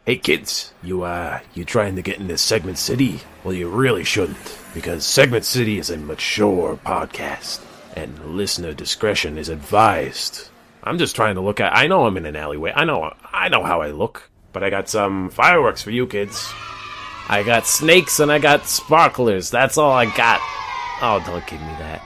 Hey kids, you trying to get into Segment City? Well, you really shouldn't, because Segment City is a mature podcast, and listener discretion is advised. I'm just trying to look at... I know I'm in an alleyway. I know how I look, but I got some fireworks for you kids. I got snakes and I got sparklers. That's all I got. Oh, don't give me that.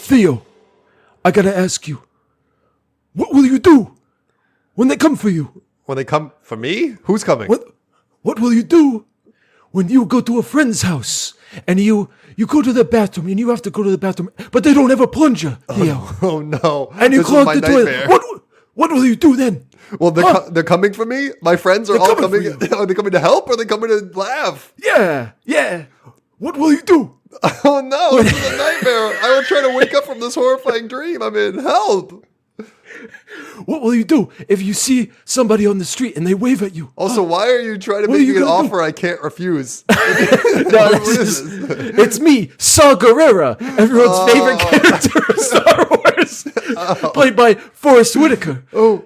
Theo, I gotta ask you, what will you do when they come for you? When they come for me? Who's coming? What will you do when you go to a friend's house and you go to the bathroom and you have to go to the bathroom, but they don't have a plunger, Theo? Oh no! And you clog the toilet. What will you do then? Well, they're coming for me. My friends are all coming. Are they coming to help or are they coming to laugh? Yeah. What will you do? Oh no! This is a nightmare. I will try to wake up from this horrifying dream. I'm in. Help! What will you do if you see somebody on the street and they wave at you? Also, why are you trying to make me an offer I can't refuse? It's me, Saw Gerrera, everyone's favorite character of Star Wars, played by Forrest Whitaker. Oh.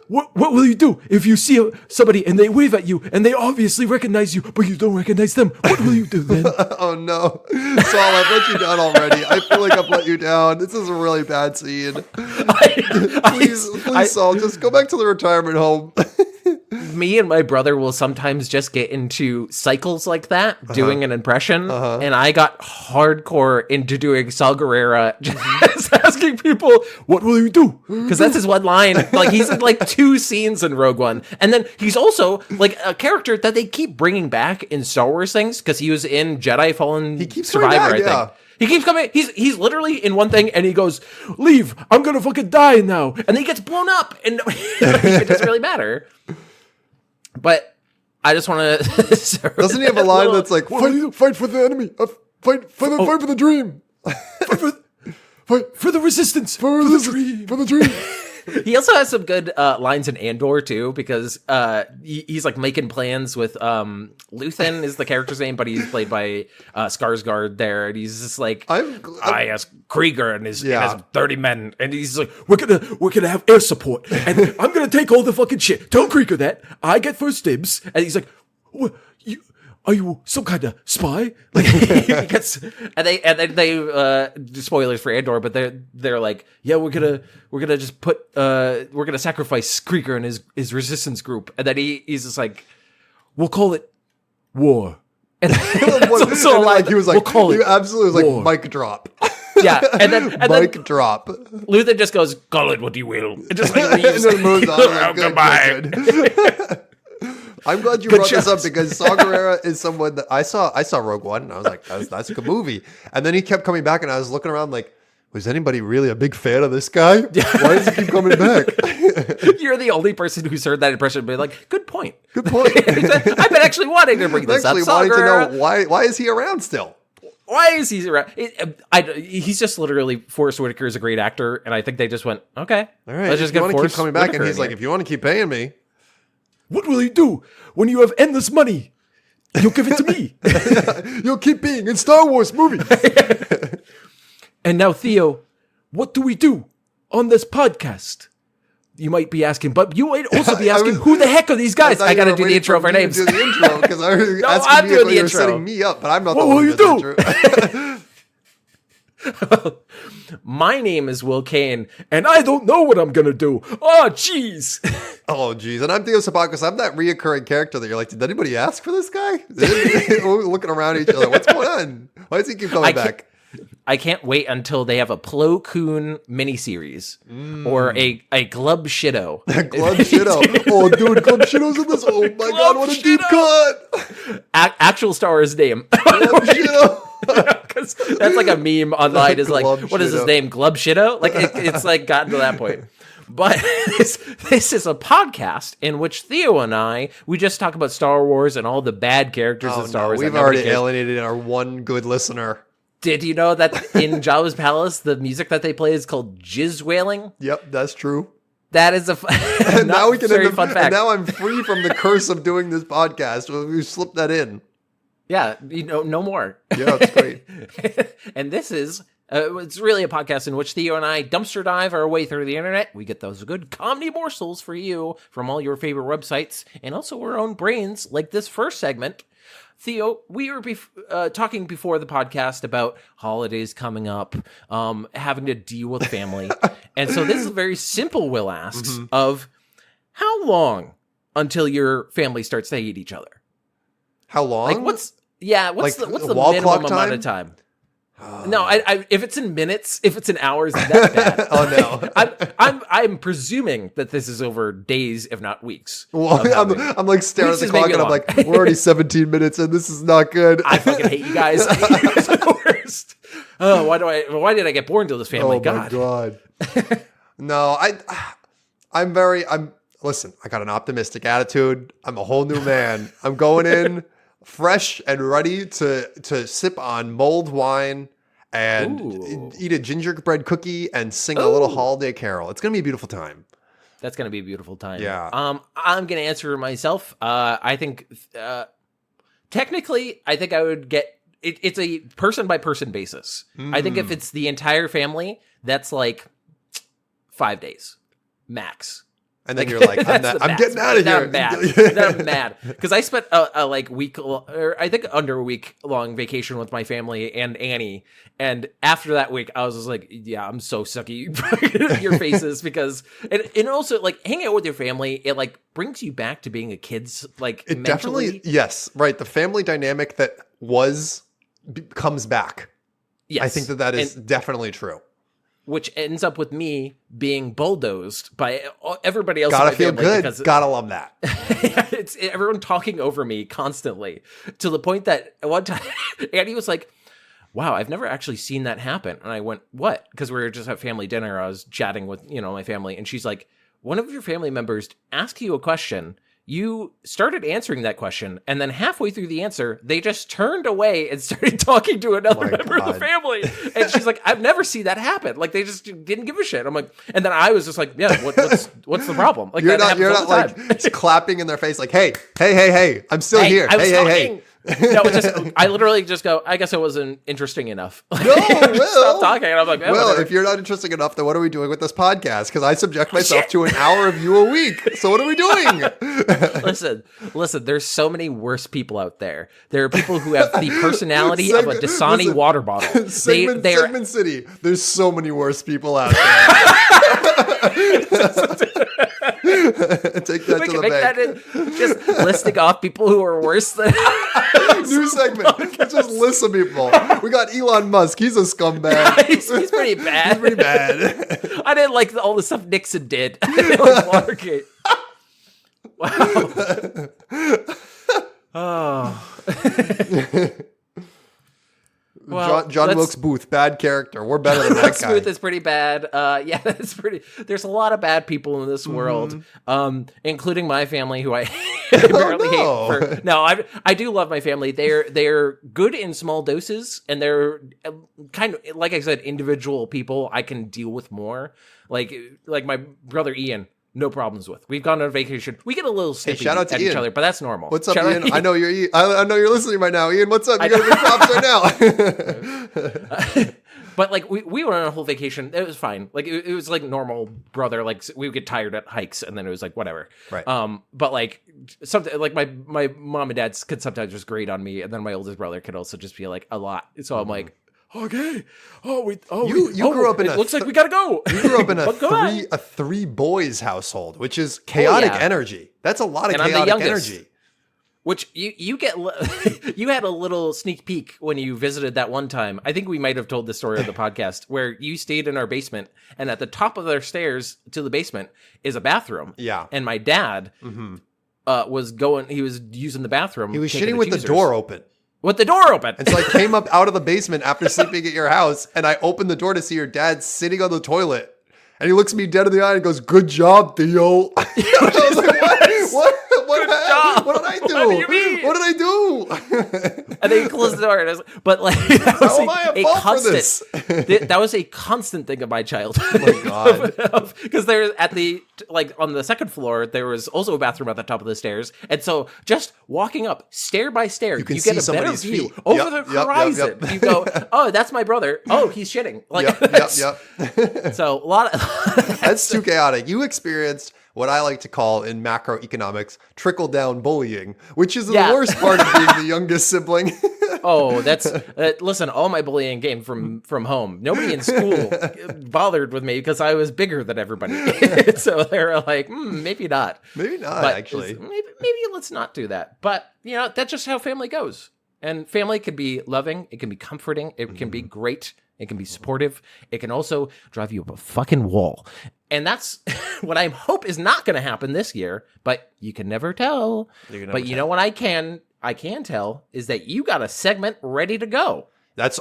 What will you do if you see somebody and they wave at you and they obviously recognize you, but you don't recognize them? What will you do then? Oh no, Saul, I've let you down already. I feel like I've let you down. This is a really bad scene. Please, Saul, just go back to the retirement home. Me and my brother will sometimes just get into cycles like that, doing an impression, and I got hardcore into doing Saul Gerrera, just asking people, what will you do? Because that's his one line. Like, he's in like 2 scenes in Rogue One. And then he's also like a character that they keep bringing back in Star Wars things, because he was in Jedi Fallen Survivor, I think. He keeps coming. He's literally in one thing, and he goes, "Leave! I'm gonna fucking die now!" And then he gets blown up, and it doesn't really matter. But I just want to. Doesn't he have a line that's like, "Fight for the enemy, fight for the dream, fight for the resistance, for the dream." He also has some good lines in Andor too, because he's like making plans with Luthen is the character's name, but he's played by Skarsgård there, and he's just like, I asked Krieger and his 30 men, and he's like, we're gonna have air support, and I'm gonna take all the fucking shit. Tell Krieger that I get first dibs, and he's like, are you some kind of spy? Like, he gets, and they spoilers for Andor, but they're like, yeah, we're gonna just we're gonna sacrifice Krieger and his resistance group, and then he's just like, we'll call it war. And so like he was like, we'll call he it absolutely was war. like mic drop. Yeah, and then drop. Luthen just goes, call it what you will, and just like leaves. And then moves on. Like, goodbye. Good. I'm glad you brought this up, because Saw Gerrera is someone that I saw Rogue One, and I was like, that's a good movie. And then he kept coming back, and I was looking around like, was anybody really a big fan of this guy? Why does he keep coming back? You're the only person who's heard that impression and be like, good point. Good point. I've been actually wanting to bring this up. Wanting to know why is he around still? Why is he around? He's just literally, Forrest Whitaker is a great actor, and I think they just went, okay, all right, let's just get Forrest keep coming back, Whitaker, and he's like, if you want to keep paying me. What will you do when you have endless money? You'll give it to me. You'll keep being in Star Wars movies. And now, Theo, what do we do on this podcast? You might be asking, but you might also be asking, who the heck are these guys? I got to do the intro of our names. Do the intro, because I was asking I'm doing the you're intro. setting me up, but I'm not what the one will who you does do? intro. My name is Will Kane, and I don't know what I'm gonna do. Oh, jeez. Oh, jeez. And I'm Theo Sabakis. I'm that reoccurring character that you're like, did anybody ask for this guy? We're looking around at each other. What's going on? Why does he keep coming back? I can't wait until they have a Plo Koon miniseries or a Glub Shido. Glub Shido. Oh, dude, Glub Shido's in this. Oh, my God, what a deep cut. Actual Star Wars name. Glub Shido. Because that's like a meme online. Is like, Glub what is his name? Glub Shido? Like, it's like gotten to that point. But this is a podcast in which Theo and we just talk about Star Wars and all the bad characters in Star Wars. We've already alienated our one good listener. Did you know that in Jabba's palace, the music that they play is called jizz wailing? Yep, that's true. That is a And now we can very end the, fun fact. And now I'm free from the curse of doing this podcast. We slipped that in. Yeah, no more. Yeah, it's great. And this is, it's really a podcast in which Theo and I dumpster dive our way through the internet. We get those good comedy morsels for you from all your favorite websites and also our own brains, like this first segment. Theo, we were talking before the podcast about holidays coming up, having to deal with family. And so this is a very simple Will asks of how long until your family starts to hate each other? How long? Like what's the wall minimum clock amount of time? No, I if it's in minutes, if it's in hours, that's bad. Oh no. I'm presuming that this is over days, if not weeks. Well, I'm like staring at the clock and I'm like, we're already 17 minutes and this is not good. I fucking hate you guys. It's the worst. Oh, why did I get born to this family? Oh my God. No, listen, I got an optimistic attitude. I'm a whole new man. I'm going in fresh and ready to sip on mulled wine and eat a gingerbread cookie and sing a little holiday carol. It's going to be a beautiful time. That's going to be a beautiful time. Yeah. I'm going to answer myself. I think technically, I think I would get it's a person by person basis. I think if it's the entire family, that's like 5 days max. And then you're like, I'm getting out of here. I'm mad because I spent a week, or I think under a week long vacation with my family and Annie. And after that week, I was just like, yeah, I'm so sick of your faces because, and also like hanging out with your family, it like brings you back to being a kid's like it mentally. Definitely, yes, right. The family dynamic that comes back. Yes. I think that is definitely true. Which ends up with me being bulldozed by everybody else. Gotta in my feel family good. because Gotta love that. It's everyone talking over me constantly to the point that one time Annie was like, wow, I've never actually seen that happen. And I went, what? Because we were just at family dinner. I was chatting with, my family. And she's like, one of your family members asked you a question. You started answering that question, and then halfway through the answer, they just turned away and started talking to another member of the family. And she's like, "I've never seen that happen. Like they just didn't give a shit." I'm like, and then I was just like, "Yeah, what's the problem?" Like you're not like clapping in their face, like, "Hey, I'm still here. Hey." No, I literally just go, I guess it wasn't interesting enough. No, stop talking. And I'm like, well, if you're not interesting enough, then what are we doing with this podcast? Because I subject myself to an hour of you a week. So what are we doing? Listen, there's so many worse people out there. There are people who have the personality of a Dasani water bottle. Segment City. There's so many worse people out there. Take that to the bank. Just listing off people who are worse than new segment. Just list some people. We got Elon Musk. He's a scumbag. He's pretty bad. He's pretty bad. I didn't like all the stuff Nixon did. Like Watergate. Wow. Oh. Well, John Wilkes Booth, bad character. We're better than that guy. Booth is pretty bad. Yeah, that's pretty. There's a lot of bad people in this world, including my family, who I barely hate. No, I do love my family. They're good in small doses, and they're kind of like I said, individual people I can deal with more. Like my brother Ian. No problems with. We've gone on vacation. We get a little snippy shout out to at Ian. Each other, but that's normal. What's up, Ian? I know you're. I know you're listening right now, Ian. What's up? You got to be props right now. But like we went on a whole vacation. It was fine. Like it was like normal brother. Like we would get tired at hikes, and then it was like whatever. Right. But like something like my mom and dad could sometimes just grate on me, and then my oldest brother could also just be like a lot. So I'm like. Okay. You grew up in looks like we gotta go. You grew up in a three boys household, which is chaotic energy. That's a lot of chaotic energy. Which you get you had a little sneak peek when you visited that one time. I think we might have told this story on the podcast where you stayed in our basement, and at the top of their stairs to the basement is a bathroom. Yeah. And my dad was using the bathroom. He was shitting with the door open. With the door open. And so I came up out of the basement after sleeping at your house, and I opened the door to see your dad sitting on the toilet. And he looks me dead in the eye and goes, "Good job, Theo." I was like, what? Good job. What did I do? What do you mean? What did I do? And then he closed the door. And I was, but like, that was How am I at fault for this? that was a constant thing of my childhood. Oh my God. Because there's on the second floor, there was also a bathroom at the top of the stairs. And so just walking up stair by stair, you can get see a better somebody's view feet. over Yep, the yep, horizon. yep. You go, oh, that's my brother. Oh, he's shitting. Like, Yep. So a lot of That's too chaotic. You experienced what I like to call in macroeconomics trickle-down bullying, which is the worst part of being the youngest sibling. Oh, that's listen. All my bullying came from home. Nobody in school bothered with me because I was bigger than everybody. So they were like, maybe not. Maybe not, But actually. maybe let's not do that. But that's just how family goes. And family can be loving. It can be comforting. It can be great. It can be supportive. It can also drive you up a fucking wall. And that's what I hope is not going to happen this year. But you can never tell. But you know what I can tell is that you got a segment ready to go.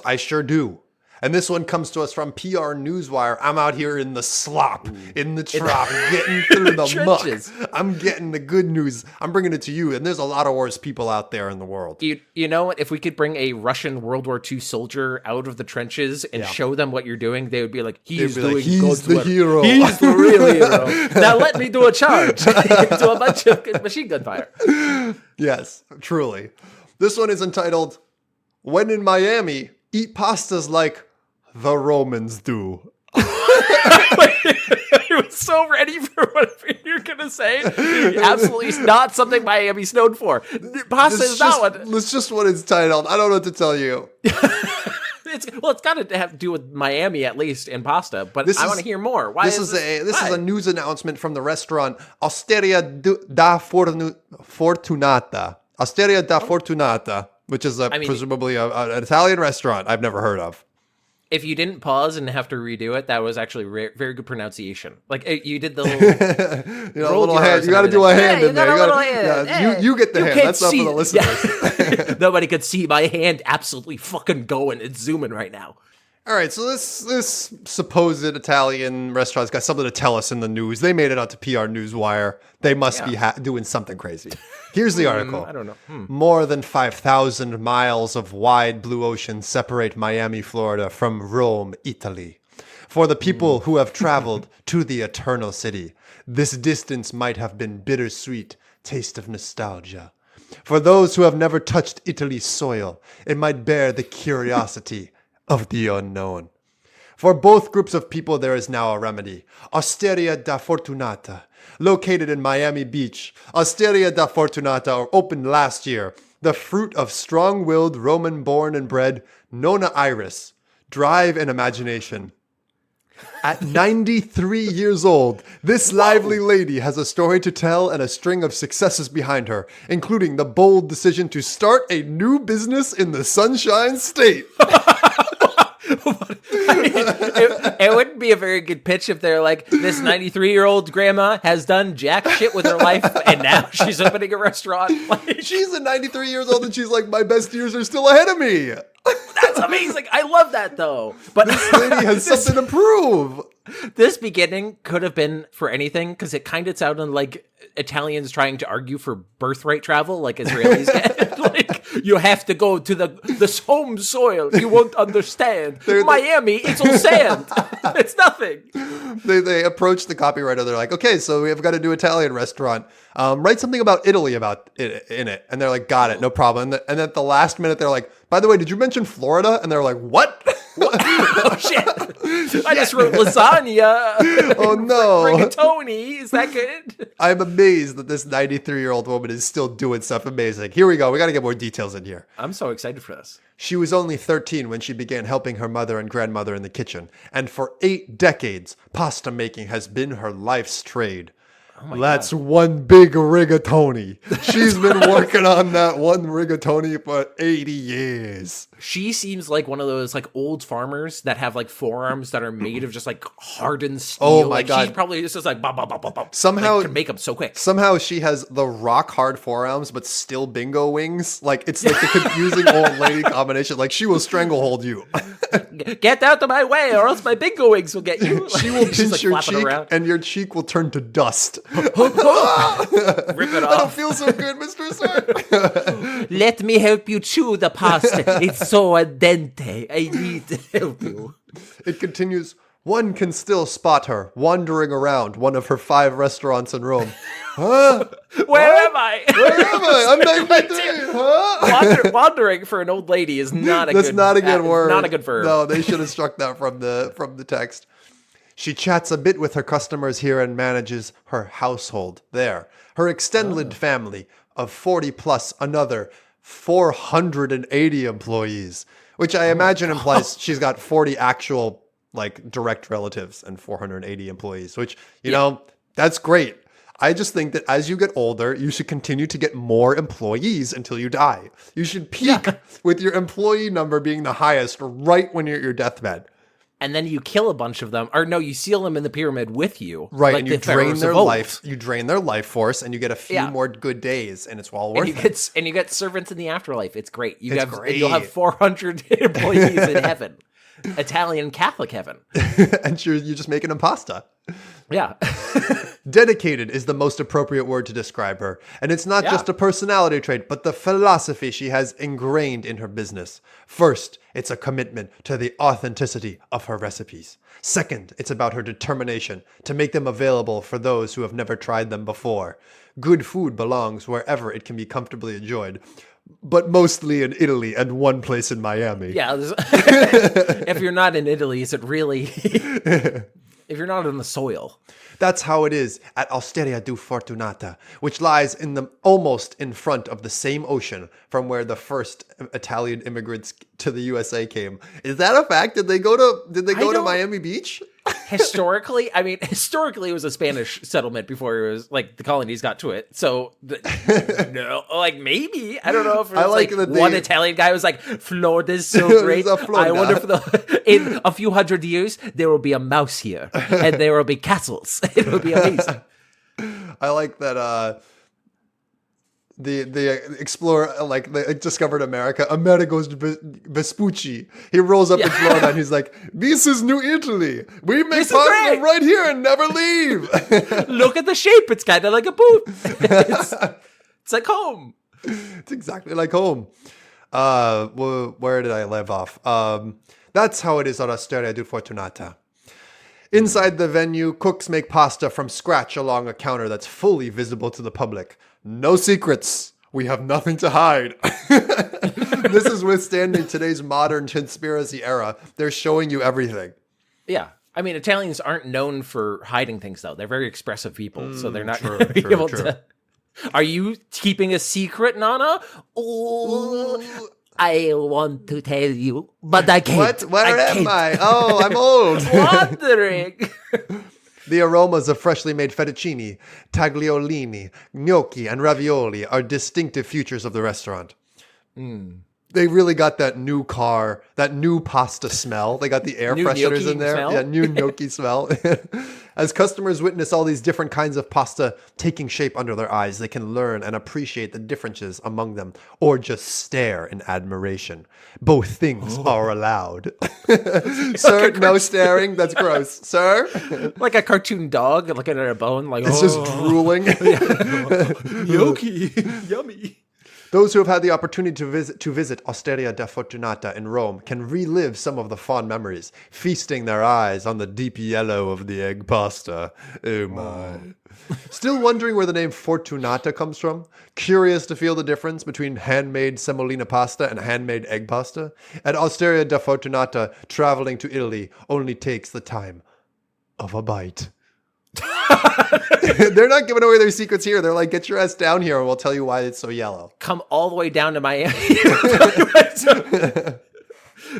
I sure do. And this one comes to us from PR Newswire. I'm out here in the slop, in the trop, getting through the trenches. muck. I'm getting the good news. I'm bringing it to you. And there's a lot of worse people out there in the world. You know what? If we could bring a Russian World War II soldier out of the trenches and show them what you're doing, they would be like, he's the hero. He's the real hero. Now let me do a charge into a bunch of machine gun fire. Yes, truly. This one is entitled, When in Miami, Eat Pastas Like the Romans Do. I was so ready for whatever you're going to say. Absolutely not something Miami's known for. Pasta is not one. That's just what it's titled. I don't know what to tell you. It's got to have to do with Miami at least and pasta, but I want to hear more. Why This is a news announcement from the restaurant Osteria da Fortunata. Osteria da Fortunata, which is presumably an Italian restaurant I've never heard of. If you didn't pause and have to redo it, that was actually very good pronunciation. Like you did the little, little hand. You got to do a hand in there. You get the hand. That's not for the listeners. Yeah. Nobody could see my hand absolutely fucking going. It's zooming right now. All right, so this supposed Italian restaurant's got something to tell us in the news. They made it out to PR Newswire. They must be doing something crazy. Here's the article. I don't know. More than 5,000 miles of wide blue ocean separate Miami, Florida from Rome, Italy. For the people who have traveled to the eternal city, this distance might have been bittersweet taste of nostalgia. For those who have never touched Italy's soil, it might bear the curiosity of the unknown. For both groups of people, there is now a remedy. Osteria da Fortunata, located in Miami Beach. Osteria da Fortunata opened last year. The fruit of strong-willed Roman-born and bred Nona Iris. Drive and imagination. At 93 years old, this lively lady has a story to tell and a string of successes behind her, including the bold decision to start a new business in the Sunshine State. It wouldn't be a very good pitch if they're like, this 93-year-old grandma has done jack shit with her life and now she's opening a restaurant. Like, she's a 93 years old and she's like, my best years are still ahead of me. That's amazing. I love that though. But this lady has something to prove. This beginning could have been for anything because it kind of sounded like Italians trying to argue for birthright travel, like Israelis get. Like, you have to go to the home soil. You won't understand. Miami, it's all sand. It's nothing. They approach the copywriter. They're like, okay, so we've got a new Italian restaurant. Write something about Italy in it. And they're like, got it, no problem. And then at the last minute, they're like, by the way, did you mention Florida? And they're like, what? Oh, shit. I just wrote lasagna. Oh, no. Rigatoni. Is that good? I'm amazed that this 93-year-old woman is still doing stuff amazing. Here we go. We got to get more details in here. I'm so excited for this. She was only 13 when she began helping her mother and grandmother in the kitchen. And for 8 decades, pasta making has been her life's trade. Oh That's God. One big rigatoni. She's been working on that one rigatoni for 80 years. She seems like one of those like old farmers that have like forearms that are made of just like hardened steel. Oh my like, God. She's probably just like bop, bop, bop, bop, bop. Somehow like, can make them so quick. Somehow she has the rock hard forearms, but still bingo wings. Like it's like the confusing old lady combination. Like she will stranglehold you. Get out of my way, or else my bingo wings will get you. She will pinch your cheek, and your cheek will turn to dust. Rip it I don't off. feel so good, Mr. Sir. Let me help you chew the pasta. It's so al dente. I need to help you. It continues. One can still spot her wandering around one of her 5 restaurants in Rome. Huh? Where am I? Where am I? I'm 93. Huh? Wandering for an old lady is not a That's good. not a good word. Not a good verb. No, they should have struck that from the text. She chats a bit with her customers here and manages her household there. Her extended family of 40 plus another 480 employees, which I imagine implies she's got 40 actual like direct relatives and 480 employees, which, you know, that's great. I just think that as you get older, you should continue to get more employees until you die. You should peak with your employee number being the highest right when you're at your deathbed. And then you kill a bunch of them, or no, you seal them in the pyramid with you. Right, like and you the drain pharaohs their of old. life. You drain their life force, and you get a few more good days, and it's all worth it. And you get servants in the afterlife. It's great. Great. You'll have 400 employees in heaven. Italian Catholic heaven. And you're just making them pasta. Yeah. Dedicated is the most appropriate word to describe her. And it's not just a personality trait, but the philosophy she has ingrained in her business. First, it's a commitment to the authenticity of her recipes. Second, it's about her determination to make them available for those who have never tried them before. Good food belongs wherever it can be comfortably enjoyed, but mostly in Italy and one place in Miami. Yeah. If you're not in Italy, is it really... If you're not in the soil. That's how it is at Osteria du Fortunata, which lies almost in front of the same ocean from where the first Italian immigrants to the USA came. Is that a fact? Did they go to Miami Beach? Historically, it was a Spanish settlement before it was like the colonies got to it. So, no, like maybe. I don't know if it was like one Italian guy was like, Florida's so great. I wonder if in a few hundred years there will be a mouse here and there will be castles. It will be amazing. I like that the explorer they discovered America. Amerigo's Vespucci. He rolls up in Florida and he's like, "This is New Italy. We make pasta right here and never leave." Look at the shape. It's kind of like a boot. It's like home. It's exactly like home. Where did I leave off? That's how it is on Osteria du Fortunata. Inside the venue, cooks make pasta from scratch along a counter that's fully visible to the public. No secrets. We have nothing to hide. This is withstanding today's modern conspiracy era. They're showing you everything. Yeah. I mean, Italians aren't known for hiding things, though. They're very expressive people, so they're not going to be able to... Are you keeping a secret, Nana? Oh, I want to tell you, but I can't. What? Where am I? Oh, I'm old. Wandering. The aromas of freshly made fettuccine, tagliolini, gnocchi, and ravioli are distinctive features of the restaurant. They really got that new car, that new pasta smell. They got the air fresheners in there. Smell? Yeah, new gnocchi smell. As customers witness all these different kinds of pasta taking shape under their eyes, they can learn and appreciate the differences among them, or just stare in admiration. Both things are allowed. Sir, no staring. That's gross. Sir? Like a cartoon dog looking at a bone. Like, it's just drooling. Gnocchi. Yummy. Those who have had the opportunity to visit Osteria da Fortunata in Rome can relive some of the fond memories, feasting their eyes on the deep yellow of the egg pasta. Oh my. Still wondering where the name Fortunata comes from? Curious to feel the difference between handmade semolina pasta and handmade egg pasta? At Osteria da Fortunata, traveling to Italy only takes the time of a bite. They're not giving away their secrets here. They're like, get your ass down here and we'll tell you why it's so yellow. Come all the way down to Miami.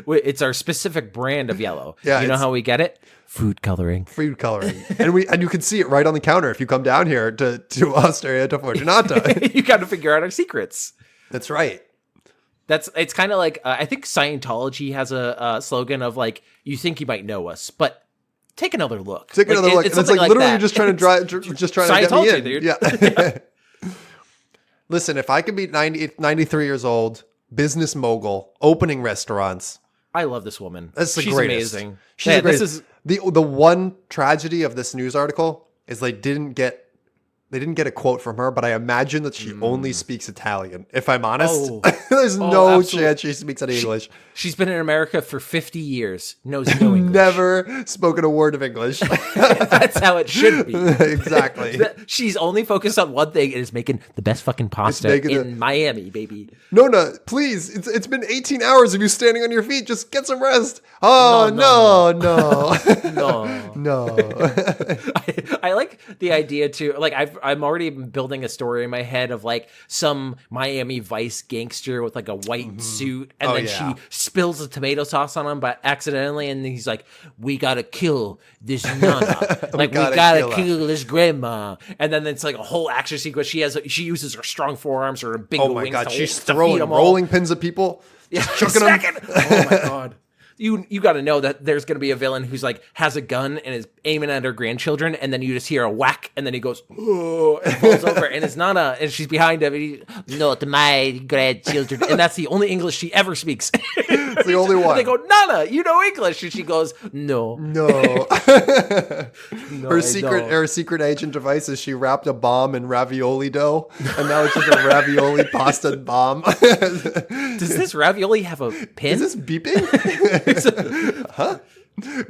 It's our specific brand of yellow. Yeah, you know how we get it? Food coloring. Food coloring. and you can see it right on the counter if you come down here to Osteria da Fortunata. You got to figure out our secrets. That's right. It's kind of like, I think Scientology has a slogan of like, you think you might know us, but take another look. Take another look. It's like literally that. Just trying to get me in. Dude. Yeah. Listen, if I could be 93 years old, business mogul, opening restaurants. I love this woman. She's greatest. Amazing. She's the greatest. The one tragedy of this news article is they didn't get They didn't get a quote from her, but I imagine that she only speaks Italian. If I'm honest, Oh. there's no absolutely. chance she speaks any English. She's been in America for 50 years. Knows no English. Never spoken a word of English. That's how it should be. Exactly. She's only focused on one thing and is making the best fucking pasta in Miami, baby. Nona, please. It's been 18 hours of you standing on your feet. Just get some rest. Oh, no. No. I like the idea too. Like I'm already building a story in my head of like some Miami Vice gangster with like a white suit, and then she spills the tomato sauce on him, but accidentally, and he's like, "We gotta kill this nana. Like we gotta kill this grandma." And then it's like a whole action sequence. She uses her strong forearms or her big wings. Oh my God, she's to throwing feed 'em all. rolling pins at people. Yeah, chucking them. Oh my God. You got to know that there's going to be a villain who's like has a gun and is aiming at her grandchildren, and then you just hear a whack, and then he goes, "Oh," and falls over, and it's Nana, and she's behind him, and he's, "Not my grandchildren," and that's the only English she ever speaks. It's the only one. And they go, "Nana, you know English," and she goes, "No." Her secret agent device is she wrapped a bomb in ravioli dough, and now it's just a ravioli pasta bomb. Does this ravioli have a pin? Is this beeping? Huh?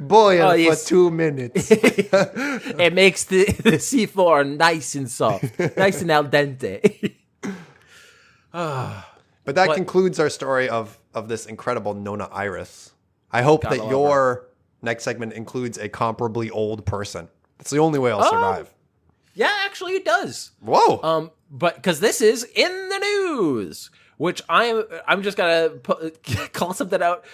Boil for 2 minutes. It makes the C4 nice and soft, nice and al dente. But that concludes our story of this incredible Nona Iris. I hope that your next segment includes a comparably old person. That's the only way I'll survive. Yeah, actually it does. Whoa. But because this is in the news, which I'm just gonna call something out.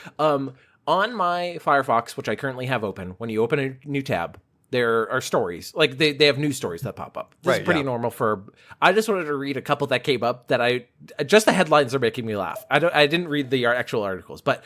On my Firefox, which I currently have open, when you open a new tab, there are stories. Like they have news stories that pop up. This is pretty normal for. I just wanted to read a couple that came up that just the headlines are making me laugh. I didn't read the actual articles, but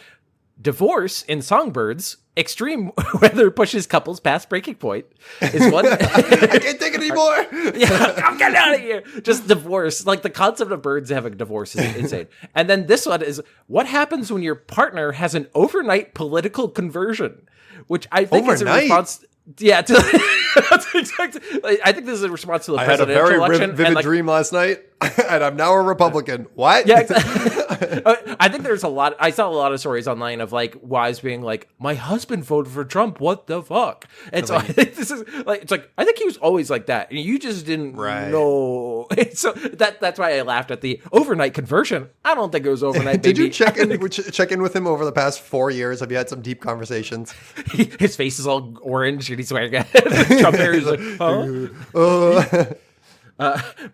divorce in songbirds. Extreme weather pushes couples past breaking point is one. I can't take it anymore. Yeah, I'm getting out of here. Just divorce. Like the concept of birds having a divorce is insane. And then this one is what happens when your partner has an overnight political conversion, which I think is a response. Yeah, that's exactly. I think this is a response to the presidential election. I had a very vivid dream last night, and I'm now a Republican. What? Yeah, exactly. I think there's a lot. I saw a lot of stories online of like wives being like, "My husband voted for Trump. What the fuck?" And so I think this is like, it's like I think he was always like that, and you just didn't know. So that's why I laughed at the overnight conversion. I don't think it was overnight. Did you check in with him over the past 4 years? Have you had some deep conversations? His face is all orange, and he's wearing a Trump hair. He's like, huh?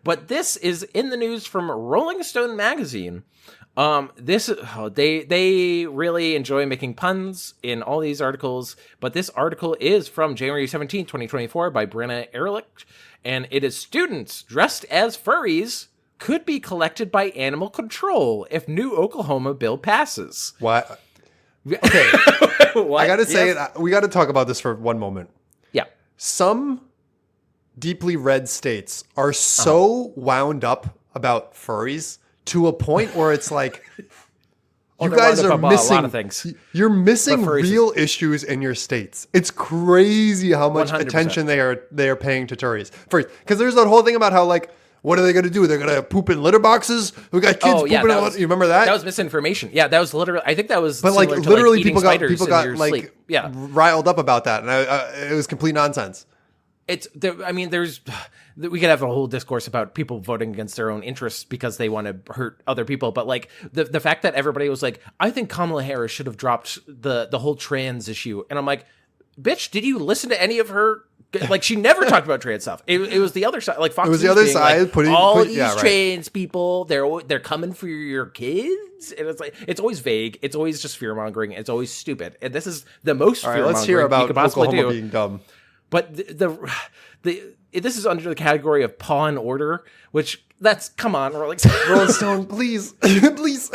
But this is in the news from Rolling Stone magazine. They really enjoy making puns in all these articles, but this article is from January 17th, 2024 by Brenna Ehrlich, and it is students dressed as furries could be collected by animal control if new Oklahoma bill passes. What? Okay. What? I got to say, we got to talk about this for one moment. Yeah. Some deeply red states are so wound up about furries to a point where it's like, you guys are missing a lot of things. You're missing real issues in your states. It's crazy how much 100%. Attention they are paying to furries. Because there's that whole thing about how like, what are they going to do? They're going to poop in litter boxes? We got kids pooping in litter. You remember that? That was misinformation. Yeah, that was literally. I think that was. But like literally, like, people got like sleep. Yeah, riled up about that, and it was complete nonsense. It's. I mean, we could have a whole discourse about people voting against their own interests because they want to hurt other people. But like the fact that everybody was like, I think Kamala Harris should have dropped the whole trans issue, and I'm like, bitch, did you listen to any of her? Like she never talked about trans stuff. It was the other side. Like Fox. It was the other side. Like, all these trans people, they're coming for your kids, and it's like it's always vague. It's always just fear mongering. It's always stupid. And this is the most fear mongering. Let's hear about Oklahoma being dumb. But this is under the category of paw and order, which come on, Rolling Stone, please, please.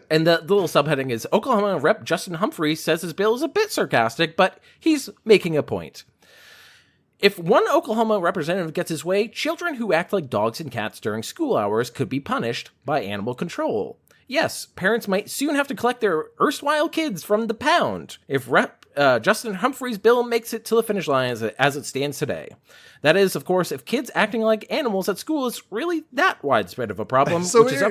And the little subheading is Oklahoma Rep. Justin Humphrey says his bill is a bit sarcastic, but he's making a point. If one Oklahoma representative gets his way, children who act like dogs and cats during school hours could be punished by animal control. Yes, parents might soon have to collect their erstwhile kids from the pound if Rep. Justin Humphrey's bill makes it to the finish line as it stands today. That is, of course, if kids acting like animals at school is really that widespread of a problem, which is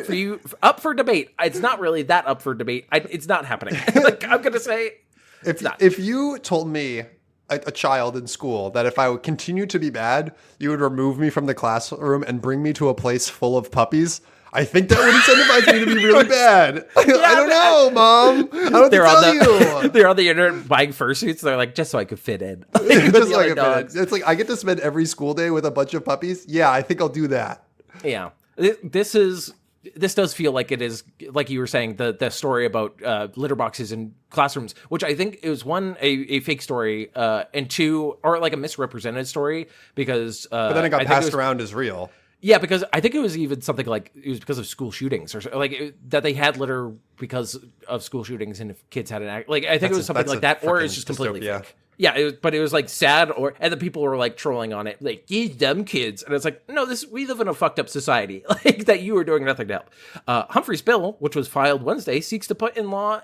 up for debate. It's not really that up for debate. It's not happening. Like, I'm going to say it's not. If you told me, a child in school, that if I would continue to be bad, you would remove me from the classroom and bring me to a place full of puppies, I think that would incentivize me to be really bad. I don't know, Mom. I don't tell you. They're on the internet buying fursuits. They're like, just so I could fit in. Just so I could fit in. It's like, I get to spend every school day with a bunch of puppies. Yeah, I think I'll do that. Yeah. This does feel like it is, like you were saying, the story about litter boxes in classrooms, which I think it was a fake story, and two, or like a misrepresented story, because but then it got passed around as real. Yeah, because I think it was even something like it was because of school shootings, or like that they had litter because of school shootings, and if kids had an act, like I think it was something like that, or it's just completely fake. Yeah, but it was like sad, and the people were like trolling on it, like, "You dumb kids," and it's like, no, we live in a fucked up society, like that you are doing nothing to help. Humphrey's bill, which was filed Wednesday, seeks to put in law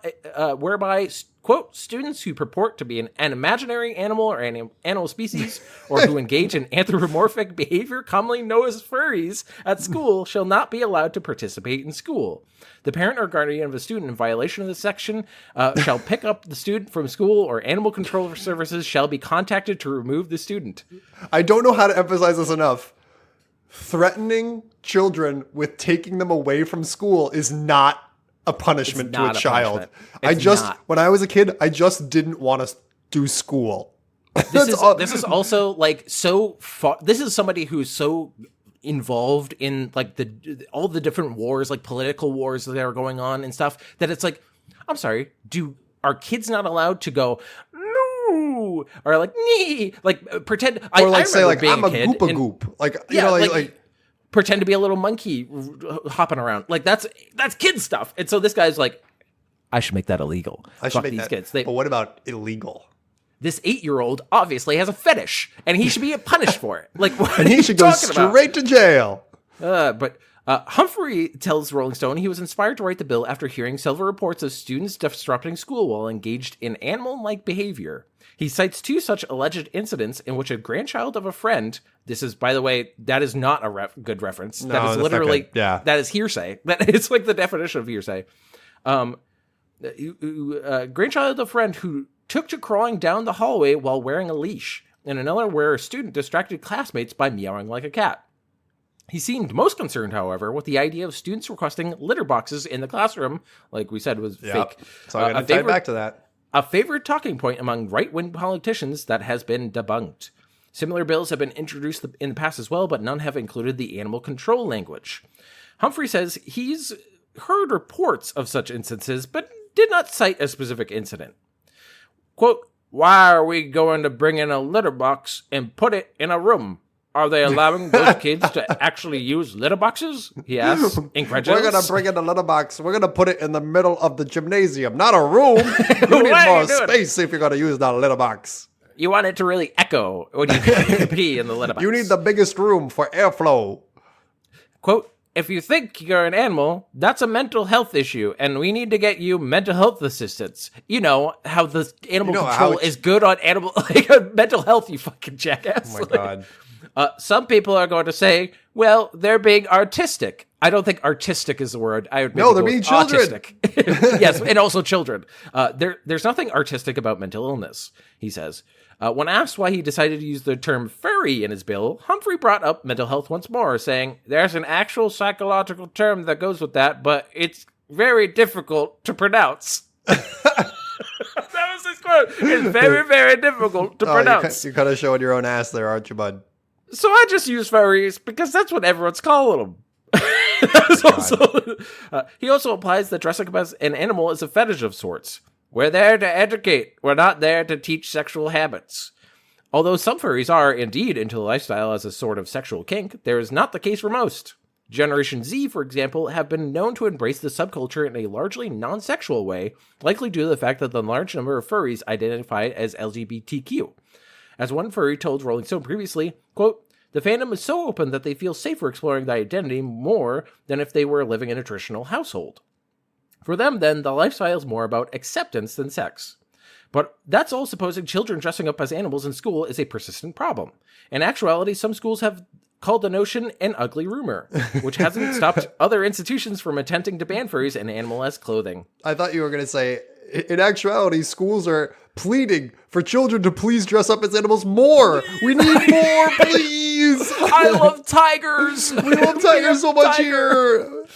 whereby, quote, students who purport to be an imaginary animal or animal species, or who engage in anthropomorphic behavior, commonly known as furries, at school shall not be allowed to participate in school. The parent or guardian of a student in violation of this section shall pick up the student from school, or animal control services shall be contacted to remove the student. I don't know how to emphasize this enough. Threatening children with taking them away from school is not a punishment to a child. When I was a kid, I just didn't want to do school. This is also like so far. This is somebody who's so involved in like all the different wars, like political wars that are going on and stuff, that it's like, I'm sorry, are kids not allowed to go no, or like nee, like pretend, or like say like I'm a goop, like you know, like pretend to be a little monkey hopping around, like that's kid stuff. And so this guy's like, I should make that illegal. I should make these kids. But what about illegal? This 8-year-old obviously has a fetish, and he should be punished for it. Like, what and he should go straight to jail. But Humphrey tells Rolling Stone he was inspired to write the bill after hearing several reports of students disrupting school while engaged in animal-like behavior. He cites 2 such alleged incidents in which a grandchild of a friend. This is, by the way, that is not a good reference. No, that is literally that is hearsay. It's like the definition of hearsay. Grandchild of a friend who took to crawling down the hallway while wearing a leash, and another where a student distracted classmates by meowing like a cat. He seemed most concerned, however, with the idea of students requesting litter boxes in the classroom, like we said, was fake. So I'm going to tie back to that. A favorite talking point among right-wing politicians that has been debunked. Similar bills have been introduced in the past as well, but none have included the animal control language. Humphrey says he's heard reports of such instances, but did not cite a specific incident. Quote, why are we going to bring in a litter box and put it in a room? Are they allowing those kids to actually use litter boxes? He asks, incredulous. We're going to bring in a litter box. We're going to put it in the middle of the gymnasium, not a room. You need more space if you're going to use that litter box. You want it to really echo when you pee in the litter box. You need the biggest room for airflow. Quote, if you think you're an animal, that's a mental health issue, and we need to get you mental health assistance. You know how the animal control is good on animal mental health, you fucking jackass. Oh my God. Some people are going to say, well, they're being artistic. I don't think artistic is the word. I would they're being children. Autistic. Yes, and also children. There's nothing artistic about mental illness, he says. When asked why he decided to use the term furry in his bill, Humphrey brought up mental health once more, saying, there's an actual psychological term that goes with that, but it's very difficult to pronounce. That was his quote. It's very, very difficult to pronounce. You're kind of showing your own ass there, aren't you, bud? So I just use furries because that's what everyone's calling them. He also implies that dressing up as an animal is a fetish of sorts. We're there to educate. We're not there to teach sexual habits. Although some furries are indeed into the lifestyle as a sort of sexual kink, there is not the case for most. Generation Z, for example, have been known to embrace the subculture in a largely non-sexual way, likely due to the fact that the large number of furries identify as LGBTQ. As one furry told Rolling Stone previously, quote, the fandom is so open that they feel safer exploring their identity more than if they were living in a traditional household. For them, then, the lifestyle is more about acceptance than sex. But that's all supposing children dressing up as animals in school is a persistent problem. In actuality, some schools have called the notion an ugly rumor, which hasn't stopped other institutions from attempting to ban furries and animal-esque clothing. I thought you were going to say, in actuality, schools are pleading for children to please dress up as animals more. We need more, please. I love tigers. We love tigers so much here.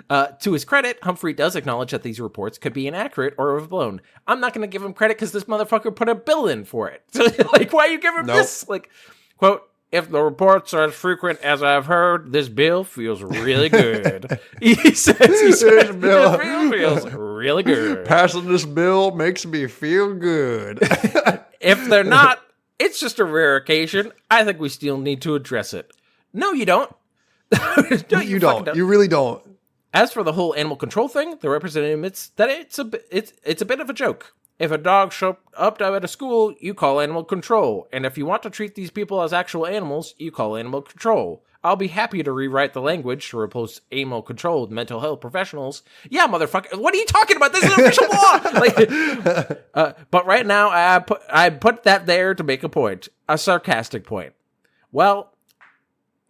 To his credit, Humphrey does acknowledge that these reports could be inaccurate or overblown. I'm not going to give him credit because this motherfucker put a bill in for it. So, like, why are you giving him this? Like, quote, if the reports are as frequent as I've heard, this bill feels really good. He says this bill feels really good. Passing this bill makes me feel good. If they're not, it's just a rare occasion. I think we still need to address it. No, you don't. No, you don't. You really don't. As for the whole animal control thing, the representative admits that it's a bit of a joke. If a dog shows up at a school, you call animal control. And if you want to treat these people as actual animals, you call animal control. I'll be happy to rewrite the language to replace animal control with mental health professionals. Yeah, motherfucker. What are you talking about? This is official law. But right now, I put that there to make a point. A sarcastic point. Well,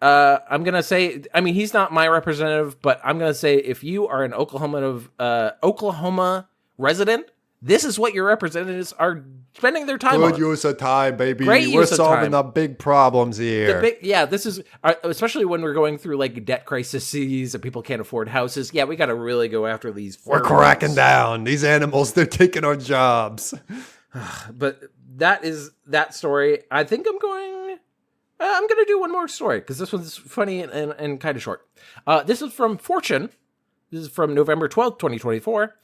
I'm going to say, I mean, he's not my representative, but I'm going to say if you are an Oklahoma resident, this is what your representatives are spending their time on. Good use of time, baby. Great We're use of solving time. the big problems here. This is, especially when we're going through like debt crises and people can't afford houses. Yeah, we got to really go after these. We're cracking down. These animals, they're taking our jobs. But that is that story. I think I'm going to do one more story because this one's funny and kind of short. This is from Fortune. This is from November 12th, 2024.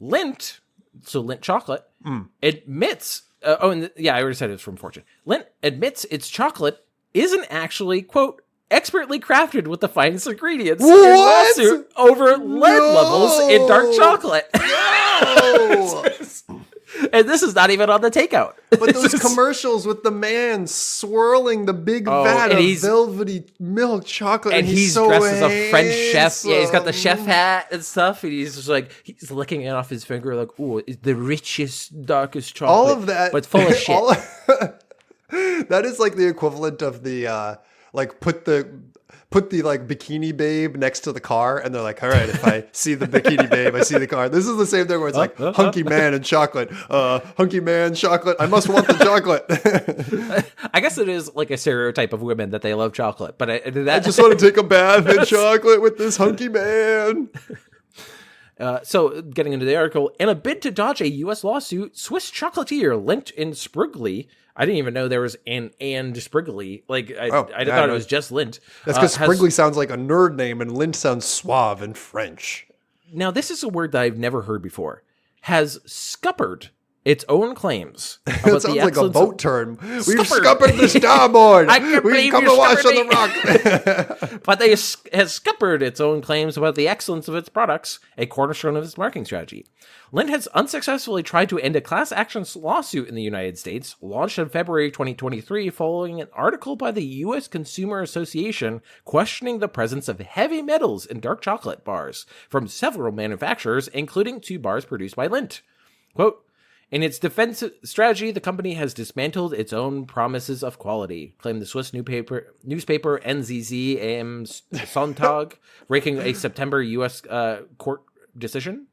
Lindt, so Lindt chocolate, admits, I already said it was from Fortune. Lindt admits its chocolate isn't actually, quote, expertly crafted with the finest ingredients in lawsuit over lead levels in dark chocolate. No! And this is not even on the takeout. But those commercials with the man swirling the big vat of velvety milk chocolate. And he's so dressed as a French chef. handsome. Yeah, he's got the chef hat and stuff. And he's just like, he's licking it off his finger like, ooh, it's the richest, darkest chocolate. All of that. But full of shit. That is like the equivalent of the, put the like bikini babe next to the car, and they're like, all right, if I see the bikini babe, I see the car. This is the same thing where it's like hunky man and chocolate, hunky man chocolate. I must want the chocolate. I guess it is like a stereotype of women that they love chocolate, but I just want to take a bath in chocolate with this hunky man. So, getting into the article, in a bid to dodge a U.S. lawsuit, Swiss chocolatier Lindt in Sprigly. I didn't even know there was an and Sprigly. Like, I thought it was just Lindt. That's because Sprigly sounds like a nerd name and Lindt sounds suave in French. Now, this is a word that I've never heard before. Has scuppered its own claims. That sounds like a boat term. We've Scuppered. scuppered the starboard. I can't We've believe come you to wash on scuppered the rock. But they has scuppered its own claims about the excellence of its products, a cornerstone of its marketing strategy. Lindt has unsuccessfully tried to end a class action lawsuit in the United States, launched in February 2023 following an article by the U.S. Consumer Association questioning the presence of heavy metals in dark chocolate bars from several manufacturers, including 2 bars produced by Lindt. Quote, in its defense strategy, the company has dismantled its own promises of quality, claimed the Swiss newspaper NZZ am Sonntag, breaking a September U.S. court decision.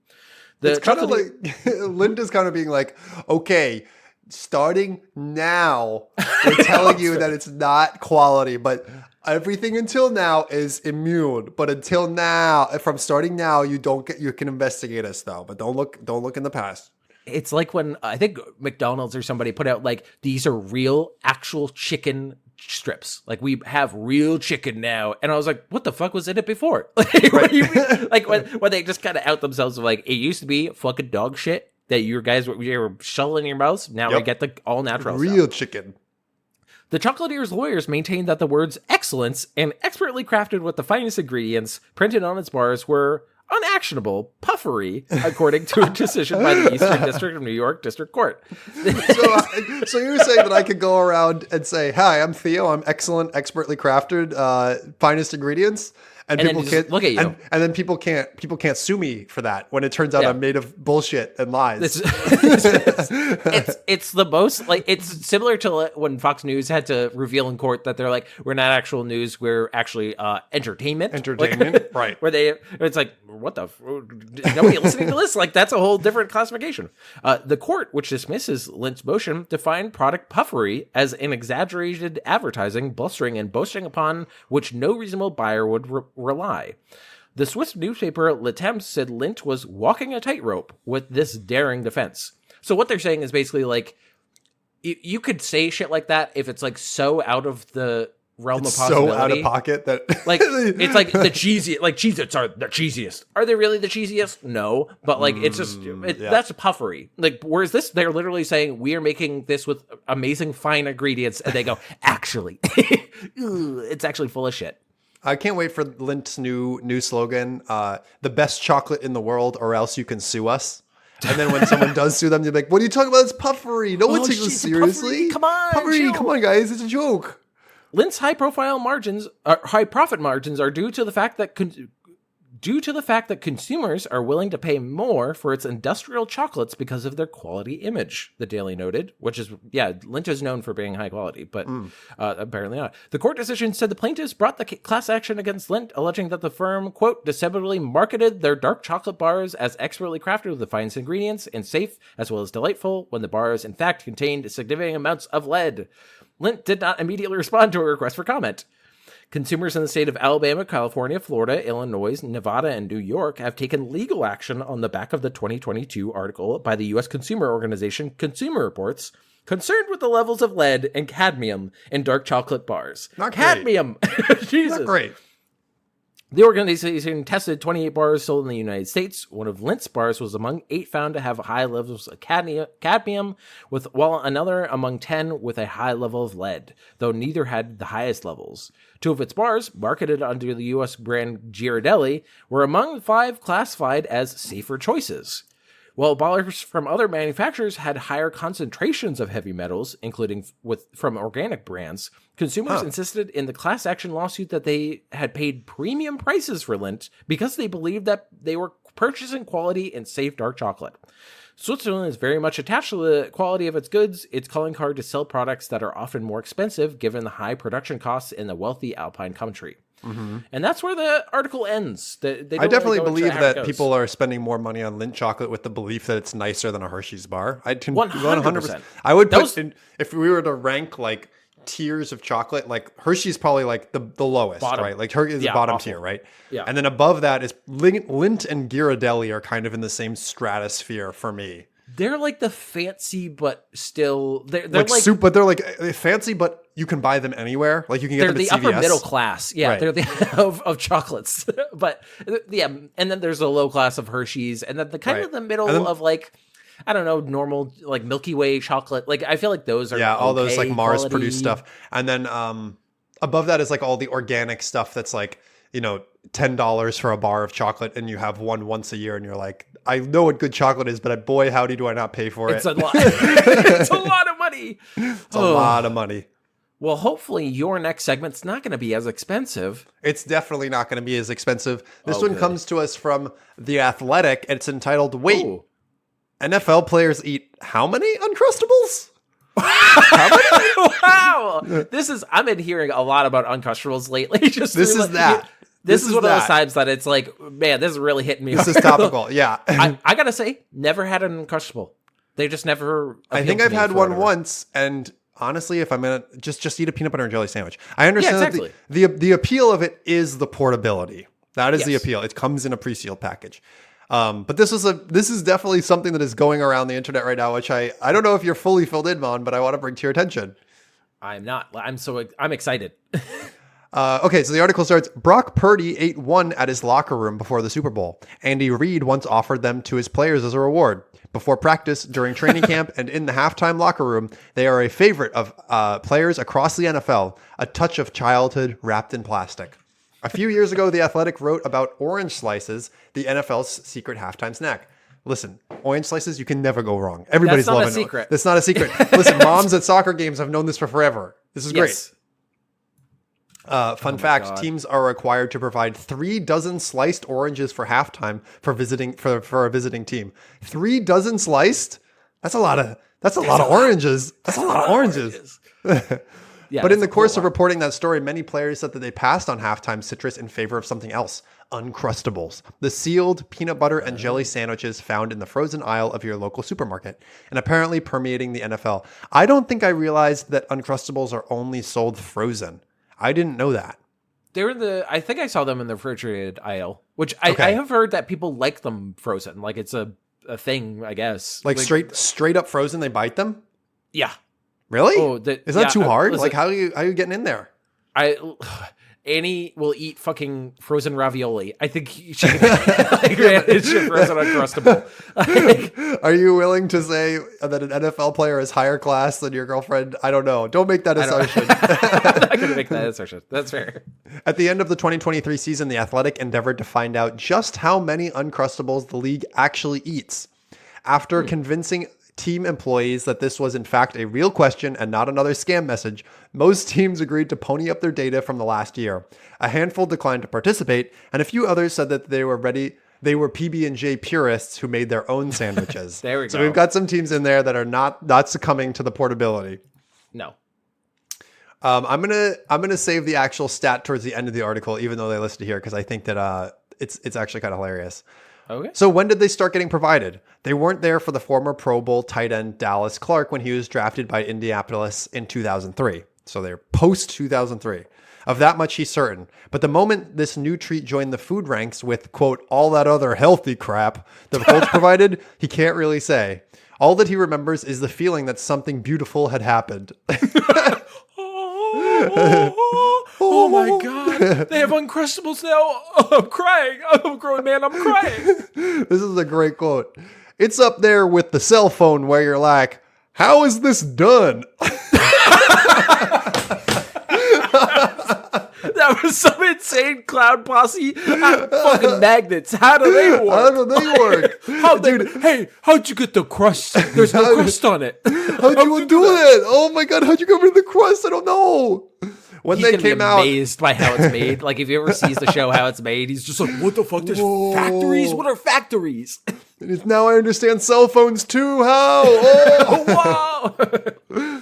It's kind of like Linda's kind of being like, okay, starting now, we're telling you that it's not quality, but everything until now is immune. But until now, from starting now, you can investigate us though, but don't look in the past. It's like when I think McDonald's or somebody put out like, these are real actual chicken strips. Like, we have real chicken now. And I was like, what the fuck was in it before? Like when they just kind of out themselves of like, it used to be fucking dog shit that you guys were shoveling in your mouths. Now we get the all natural real stuff. Chicken. The chocolatier's lawyers maintained that the words excellence and expertly crafted with the finest ingredients printed on its bars were unactionable puffery, according to a decision by the Eastern District of New York District Court. So you're saying that I could go around and say, hi, I'm Theo. I'm excellent, expertly crafted, finest ingredients. And then people just can't look at you. and then people can't sue me for that when it turns out I'm made of bullshit and lies. It's the most like it's similar to when Fox News had to reveal in court that they're like, we're not actual news, we're actually entertainment. Entertainment, right? Where it's like, what the nobody listening to this? Like that's a whole different classification. The court, which dismisses Lint's motion, defined product puffery as an exaggerated advertising, blustering, and boasting upon which no reasonable buyer would rely. The Swiss newspaper Le Temps said Lint was walking a tightrope with this daring defense. So what they're saying is basically like, you could say shit like that if it's like so out of the realm of possibility. So out of pocket that like it's like the cheesiest, like Cheez-Its are the cheesiest. Are they really the cheesiest? No, but like it's just that's a puffery. Like whereas this, they're literally saying we are making this with amazing fine ingredients, and they go actually, it's actually full of shit. I can't wait for Lint's new slogan, the best chocolate in the world, or else you can sue us. And then when someone does sue them, you're like, what are you talking about? It's puffery. No one takes this seriously. Come on. Puffery, chill. come on, guys. It's a joke. Lint's high profit margins are due to the fact that consumers are willing to pay more for its industrial chocolates because of their quality image, the Daily noted, which is, Lint is known for being high quality, but apparently not. The court decision said the plaintiffs brought the class action against Lint, alleging that the firm, quote, deceptively marketed their dark chocolate bars as expertly crafted with the finest ingredients and safe as well as delightful, when the bars, in fact, contained significant amounts of lead. Lint did not immediately respond to a request for comment. Consumers in the state of Alabama, California, Florida, Illinois, Nevada, and New York have taken legal action on the back of the 2022 article by the U.S. consumer organization Consumer Reports, concerned with the levels of lead and cadmium in dark chocolate bars. Not cadmium! Jesus. Not great. The organization tested 28 bars sold in the United States. One of Lint's bars was among 8 found to have high levels of cadmium, while another among 10 with a high level of lead, though neither had the highest levels. 2 of its bars, marketed under the U.S. brand Ghirardelli, were among 5 classified as safer choices. While bars from other manufacturers had higher concentrations of heavy metals, including from organic brands, consumers insisted in the class action lawsuit that they had paid premium prices for Lint because they believed that they were purchasing quality and safe dark chocolate. Switzerland is very much attached to the quality of its goods. It's calling hard to sell products that are often more expensive given the high production costs in the wealthy Alpine country. Mm-hmm. And that's where the article ends. They I definitely believe that people are spending more money on Lint chocolate with the belief that it's nicer than a Hershey's bar. I 100%. I would put if we were to rank like tiers of chocolate, like Hershey's probably like the lowest, bottom. Right? Like Hershey's the bottom tier, right? Yeah. And then above that is Lint and Ghirardelli are kind of in the same stratosphere for me. They're like the fancy, but still they're like soup, but they're like fancy, but you can buy them anywhere. Like you can get them at CVS. They're the upper middle class. Yeah, right. They're the of chocolates. But yeah, and then there's a low class of Hershey's, and then the kind of the middle of like, I don't know, normal like Milky Way chocolate. Like I feel like those are all those like Mars produced stuff. And then above that is like all the organic stuff that's like, you know, $10 for a bar of chocolate, and you have one once a year, and you're like, I know what good chocolate is, but boy, howdy do I not pay for it. It's a lot. It's a lot of money. It's a lot of money. Well, hopefully your next segment's not going to be as expensive. It's definitely not going to be as expensive. This one comes to us from The Athletic. It's entitled, Wait, NFL players eat how many Uncrustables? How many? Wow. I've been hearing a lot about Uncrustables lately. This is one of those times that it's like, man, this is really hitting me. This is topical. Yeah. I got to say, never had an Uncrustable. They just never. I think I've had one once, and honestly, if I'm going to just eat a peanut butter and jelly sandwich, I understand that the appeal of it is the portability. That is the appeal. It comes in a pre-sealed package. But this is definitely something that is going around the internet right now, which I don't know if you're fully filled in on, but I want to bring to your attention. I'm not. I'm excited. Okay, so the article starts, Brock Purdy ate one at his locker room before the Super Bowl. Andy Reid once offered them to his players as a reward. Before practice, during training camp, and in the halftime locker room, they are a favorite of players across the NFL, a touch of childhood wrapped in plastic. A few years ago, The Athletic wrote about orange slices, the NFL's secret halftime snack. Listen, orange slices, you can never go wrong. Everybody's loving it. That's not a secret. Listen, moms at soccer games have known this for forever. This is great. Fun fact: teams are required to provide 3 dozen sliced oranges for halftime for a visiting team. 3 dozen sliced? That's a lot of oranges. That's a lot of oranges. Yeah, but in the course of reporting that story, many players said that they passed on halftime citrus in favor of something else: Uncrustables, the sealed peanut butter and jelly sandwiches found in the frozen aisle of your local supermarket, and apparently permeating the NFL. I don't think I realized that Uncrustables are only sold frozen. I didn't know that. They're I think I saw them in the refrigerated aisle, which I have heard that people like them frozen. Like it's a thing, I guess. Like straight up frozen, they bite them? Yeah. Really? Is that too hard? Listen, like how are you getting in there? Annie will eat fucking frozen ravioli. I think she it's your frozen Uncrustable. Are you willing to say that an NFL player is higher class than your girlfriend? I don't know. Don't make that assumption. I'm not going to make that assumption. That's fair. At the end of the 2023 season, The Athletic endeavored to find out just how many Uncrustables the league actually eats. After convincing team employees that this was in fact a real question and not another scam message, most teams agreed to pony up their data from the last year. A handful declined to participate, and a few others said that they were PB&J purists who made their own sandwiches. There we go. So we've got some teams in there that are not succumbing to the portability. No. I'm gonna save the actual stat towards the end of the article, even though they listed here, because I think that it's actually kind of hilarious. Okay. So when did they start getting provided? They weren't there for the former Pro Bowl tight end Dallas Clark when he was drafted by Indianapolis in 2003. So they're post 2003. Of that much he's certain. But the moment this new treat joined the food ranks with, quote, all that other healthy crap the Colts provided, he can't really say. All that he remembers is the feeling that something beautiful had happened. Oh my God. They have Uncrustables now. Oh, I'm crying. I'm a grown man. I'm crying. This is a great quote. It's up there with the cell phone where you're like, how is this done? That was some insane clown posse. Fucking magnets. How do they work? How do they work? Hey, how'd you get the crust? There's no crust on it. How'd you do it? Oh my God, how'd you get rid of the crust? I don't know. When He's they gonna came be out, amazed by how it's made. Like if he ever sees the show How It's Made, he's just like, What the fuck? There's factories? What are factories? now I understand cell phones too. How? Oh. Wow.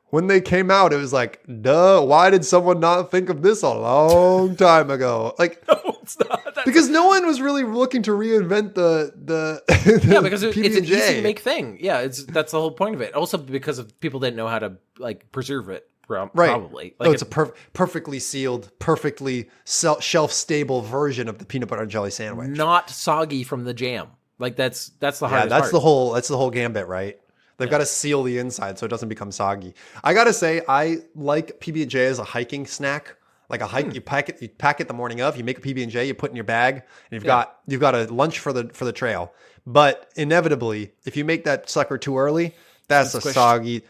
When they came out, it was like, duh, why did someone not think of this a long time ago? Like, No, it's not. because no one was really looking to reinvent the yeah, because it's an PB&J. easy to make thing. Yeah, that's the whole point of it. Also because of people didn't know how to like preserve it. Probably. Like It's a perfectly sealed, perfectly shelf-stable version of the peanut butter and jelly sandwich. not soggy from the jam. Like that's the hardest Yeah, that's part. the whole gambit, right? They've got to seal the inside so it doesn't become soggy. I gotta say, I like PB&J as a hiking snack. Like a hike, you pack it the morning of. You make a PB&J, you put in your bag, and you've got a lunch for the trail. But inevitably, if you make that sucker too early, that's a soggy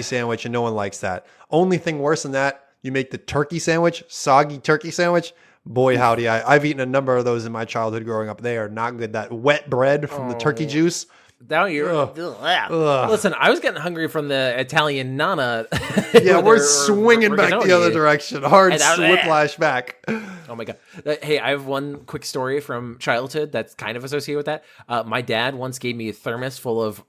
sandwich, and no one likes that. Only thing worse than that, you make the soggy turkey sandwich. Boy, howdy, I've eaten a number of those in my childhood growing up. They are not good. That wet bread from the turkey juice. Now you're listen. I was getting hungry from the Italian Nana. Yeah, we're swinging back the other direction. Hard whiplash back. Oh my God. Hey, I have one quick story from childhood that's kind of associated with that. My dad once gave me a thermos full of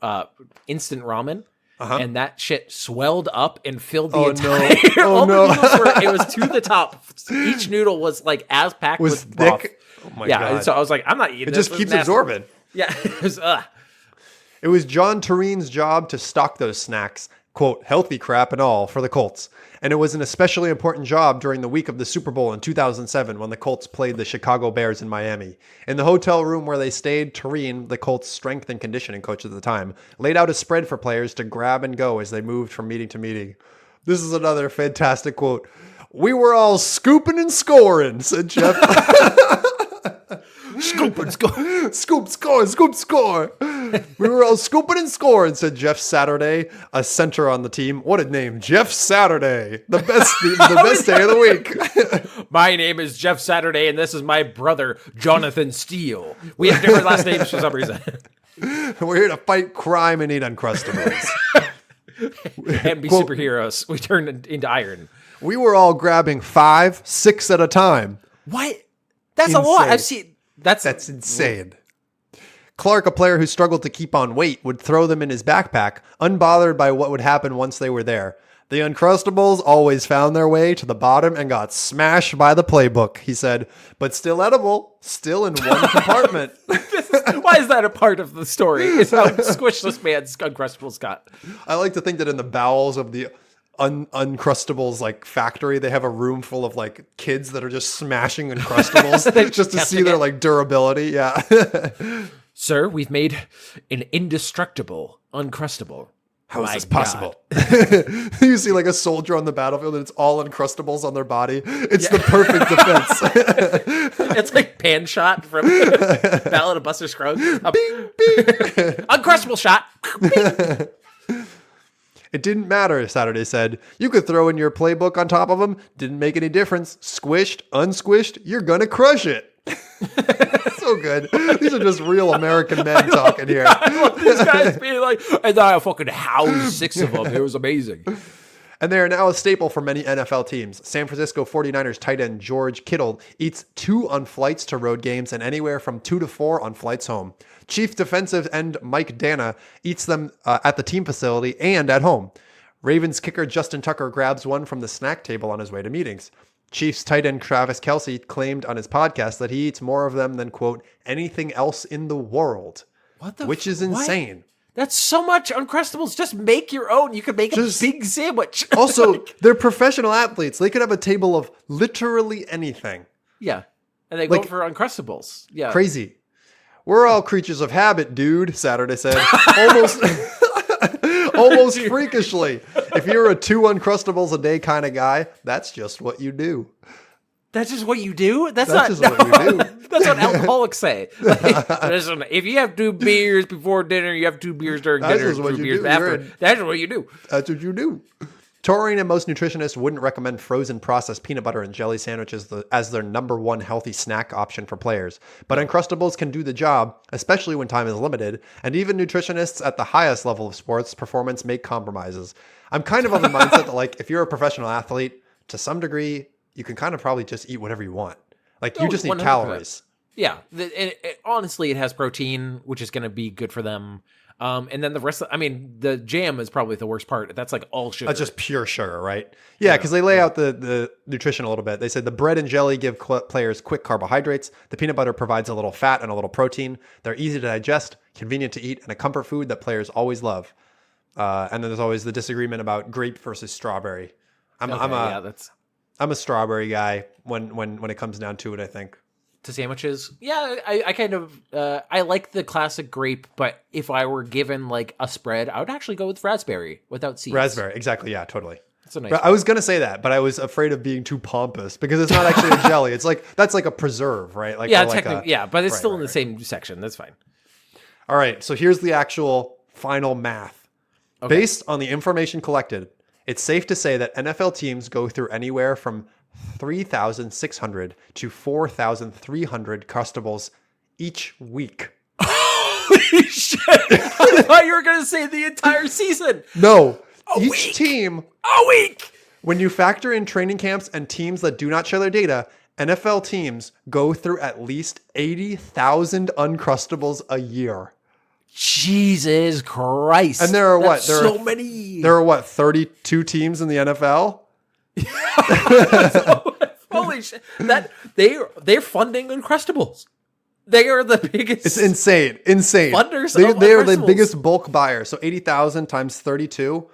instant ramen. And that shit swelled up and filled the entire. Oh no! It was to the top. Each noodle was like as packed was with thick. broth. Oh my God! God! So I was like, I'm not eating. It just keeps absorbing. Yeah. It was John Turin's job to stock those snacks, quote, healthy crap and all, for the Colts. And it was an especially important job during the week of the Super Bowl in 2007 when the Colts played the Chicago Bears in Miami. In the hotel room where they stayed, Turin, the Colts' strength and conditioning coach at the time, laid out a spread for players to grab and go as they moved from meeting to meeting. This is another fantastic quote. "We were all scooping and scoring," said Jeff. Scoop and score. Scoop, score, scoop, score. "We were all scooping and scoring," said Jeff Saturday, a center on the team. What a name, Jeff Saturday. The best day of the week. My name is Jeff Saturday, and this is my brother, Jonathan Steele. We have different last names for some reason. We're here to fight crime and eat Uncrustables. And be superheroes. We turn into iron. We were all grabbing 5, 6 at a time. What? That's a lot. Insane. I've seen. That's insane. Clark, a player who struggled to keep on weight, would throw them in his backpack, unbothered by what would happen once they were there. The Uncrustables always found their way to the bottom and got smashed by the playbook, he said, but still edible, still in one compartment. Why is that a part of the story? It's how squished this man's Uncrustables got. I like to think that in the bowels of the Uncrustables like factory, they have a room full of like kids that are just smashing Uncrustables just to see their like durability. Yeah. Sir, we've made an indestructible Uncrustable. How is this possible? You see like a soldier on the battlefield and it's all Uncrustables on their body. It's the perfect defense. It's like pan shot from Ballad of Buster Scruggs. Bing, bing. Uncrustable shot. It didn't matter, Saturday said. You could throw in your playbook on top of them. Didn't make any difference. Squished, unsquished, you're going to crush it. So good. These are just real American men talking here. I love these guys being like, and I fucking housed 6 of them. It was amazing. And they are now a staple for many NFL teams. San Francisco 49ers tight end George Kittle eats 2 on flights to road games and anywhere from 2 to 4 on flights home. Chief defensive end Mike Dana eats them at the team facility and at home. Ravens kicker Justin Tucker grabs one from the snack table on his way to meetings. Chiefs tight end Travis Kelce claimed on his podcast that he eats more of them than, quote, anything else in the world, which is insane. What? That's so much Uncrustables. Just make your own. You could make a big sandwich. Also, they're professional athletes. They could have a table of literally anything. Yeah. And they go for Uncrustables. Yeah. Crazy. We're all creatures of habit, dude, Saturday said. Almost freakishly. If you're a 2 Uncrustables a day kind of guy, that's just what you do. That's just what you do? That's what you do. That's what alcoholics say. Like, listen, if you have 2 beers before dinner, you have 2 beers during dinner, 2 beers after. That's what you do. That's what you do. Taurine and most nutritionists wouldn't recommend frozen processed peanut butter and jelly sandwiches as their number 1 healthy snack option for players. But Uncrustables can do the job, especially when time is limited, and even nutritionists at the highest level of sports performance make compromises. I'm kind of on the mindset that, like, if you're a professional athlete, to some degree, you can kind of probably just eat whatever you want. Like, you just need 100%. Calories. Yeah. Honestly, it has protein, which is going to be good for them. And then the rest the jam is probably the worst part. That's like all sugar. That's just pure sugar, right? Yeah, because they lay out the nutrition a little bit. They said the bread and jelly give players quick carbohydrates. The peanut butter provides a little fat and a little protein. They're easy to digest, convenient to eat, and a comfort food that players always love. And then there's always the disagreement about grape versus strawberry. I'm a strawberry guy when it comes down to it, I think. To sandwiches, yeah, I kind of I like the classic grape, but if I were given like a spread, I would actually go with raspberry without seeds. Raspberry, exactly, yeah, totally. That's a nice. But I was gonna say that, but I was afraid of being too pompous because it's not actually a jelly. It's like that's like a preserve, right? Like yeah, technically, but it's still in the same section. That's fine. All right, so here's the actual final math. Okay. Based on the information collected, it's safe to say that NFL teams go through anywhere from 3,600 to 4,300 Uncrustables each week. Holy shit! I thought you were going to say the entire season. No, each team. A week! When you factor in training camps and teams that do not share their data, NFL teams go through at least 80,000 Uncrustables a year. Jesus Christ. And there are so many. There are 32 teams in the NFL? Holy shit! They're funding Uncrustables. They are the biggest. It's insane. Funders. They are the biggest bulk buyer. So 80,000 times 32.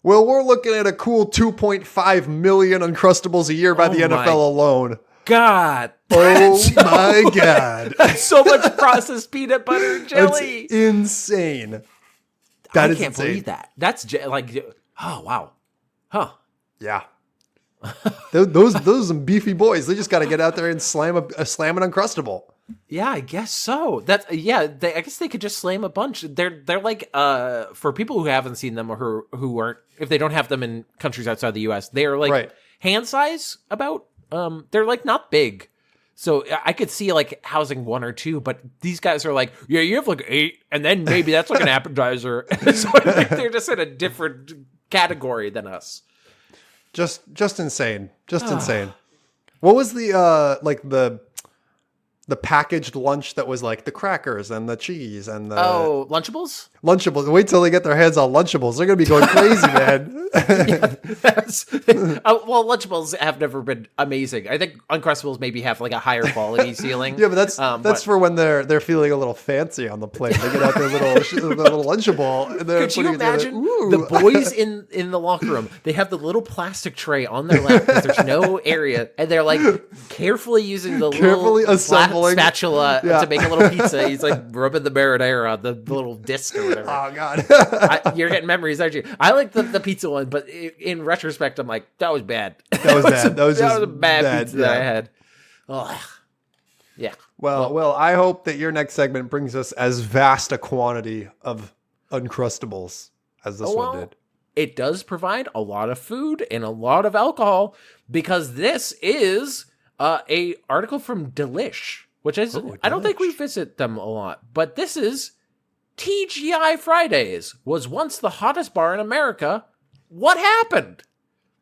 Well, we're looking at a cool 2.5 million Uncrustables a year by the NFL alone. God. Oh my God. That's so much processed peanut butter and jelly. That's insane. I can't believe that. That's like, oh wow. Huh. Yeah. those are some beefy boys. They just got to get out there and slam an Uncrustable. Yeah, I guess so. That's I guess they could just slam a bunch. They're like for people who haven't seen them or who aren't, if they don't have them in countries outside the US, they are like hand size about. They're like not big. So I could see like housing 1 or 2, but these guys are like, yeah, you have like 8, and then maybe that's like an appetizer. So I think they're just in a different category than us. Just insane. Just insane. What was the like the packaged lunch that was like the crackers and the cheese and the Lunchables? Lunchables. Wait till they get their hands on Lunchables. They're gonna be going crazy, man. Well, Lunchables have never been amazing. I think Uncrustables maybe have like a higher quality ceiling. Yeah, but that's for when they're feeling a little fancy on the plate. They get out their little Lunchable. And they're Could you putting it together. imagine the boys in the locker room? They have the little plastic tray on their lap because there's no area, and they're like carefully using the little assembling spatula to make a little pizza. He's like rubbing the marinara on the little disc or whatever. Oh God, you're getting memories, aren't you? I like the pizza one, but in retrospect, I'm like, that was bad. That was bad. That was a bad pizza that I had. Ugh. Yeah. Well, I hope that your next segment brings us as vast a quantity of Uncrustables as this one did. It does provide a lot of food and a lot of alcohol because this is a article from Delish, which is I don't think we visit them a lot, but this is TGI Fridays was once the hottest bar in America. What happened?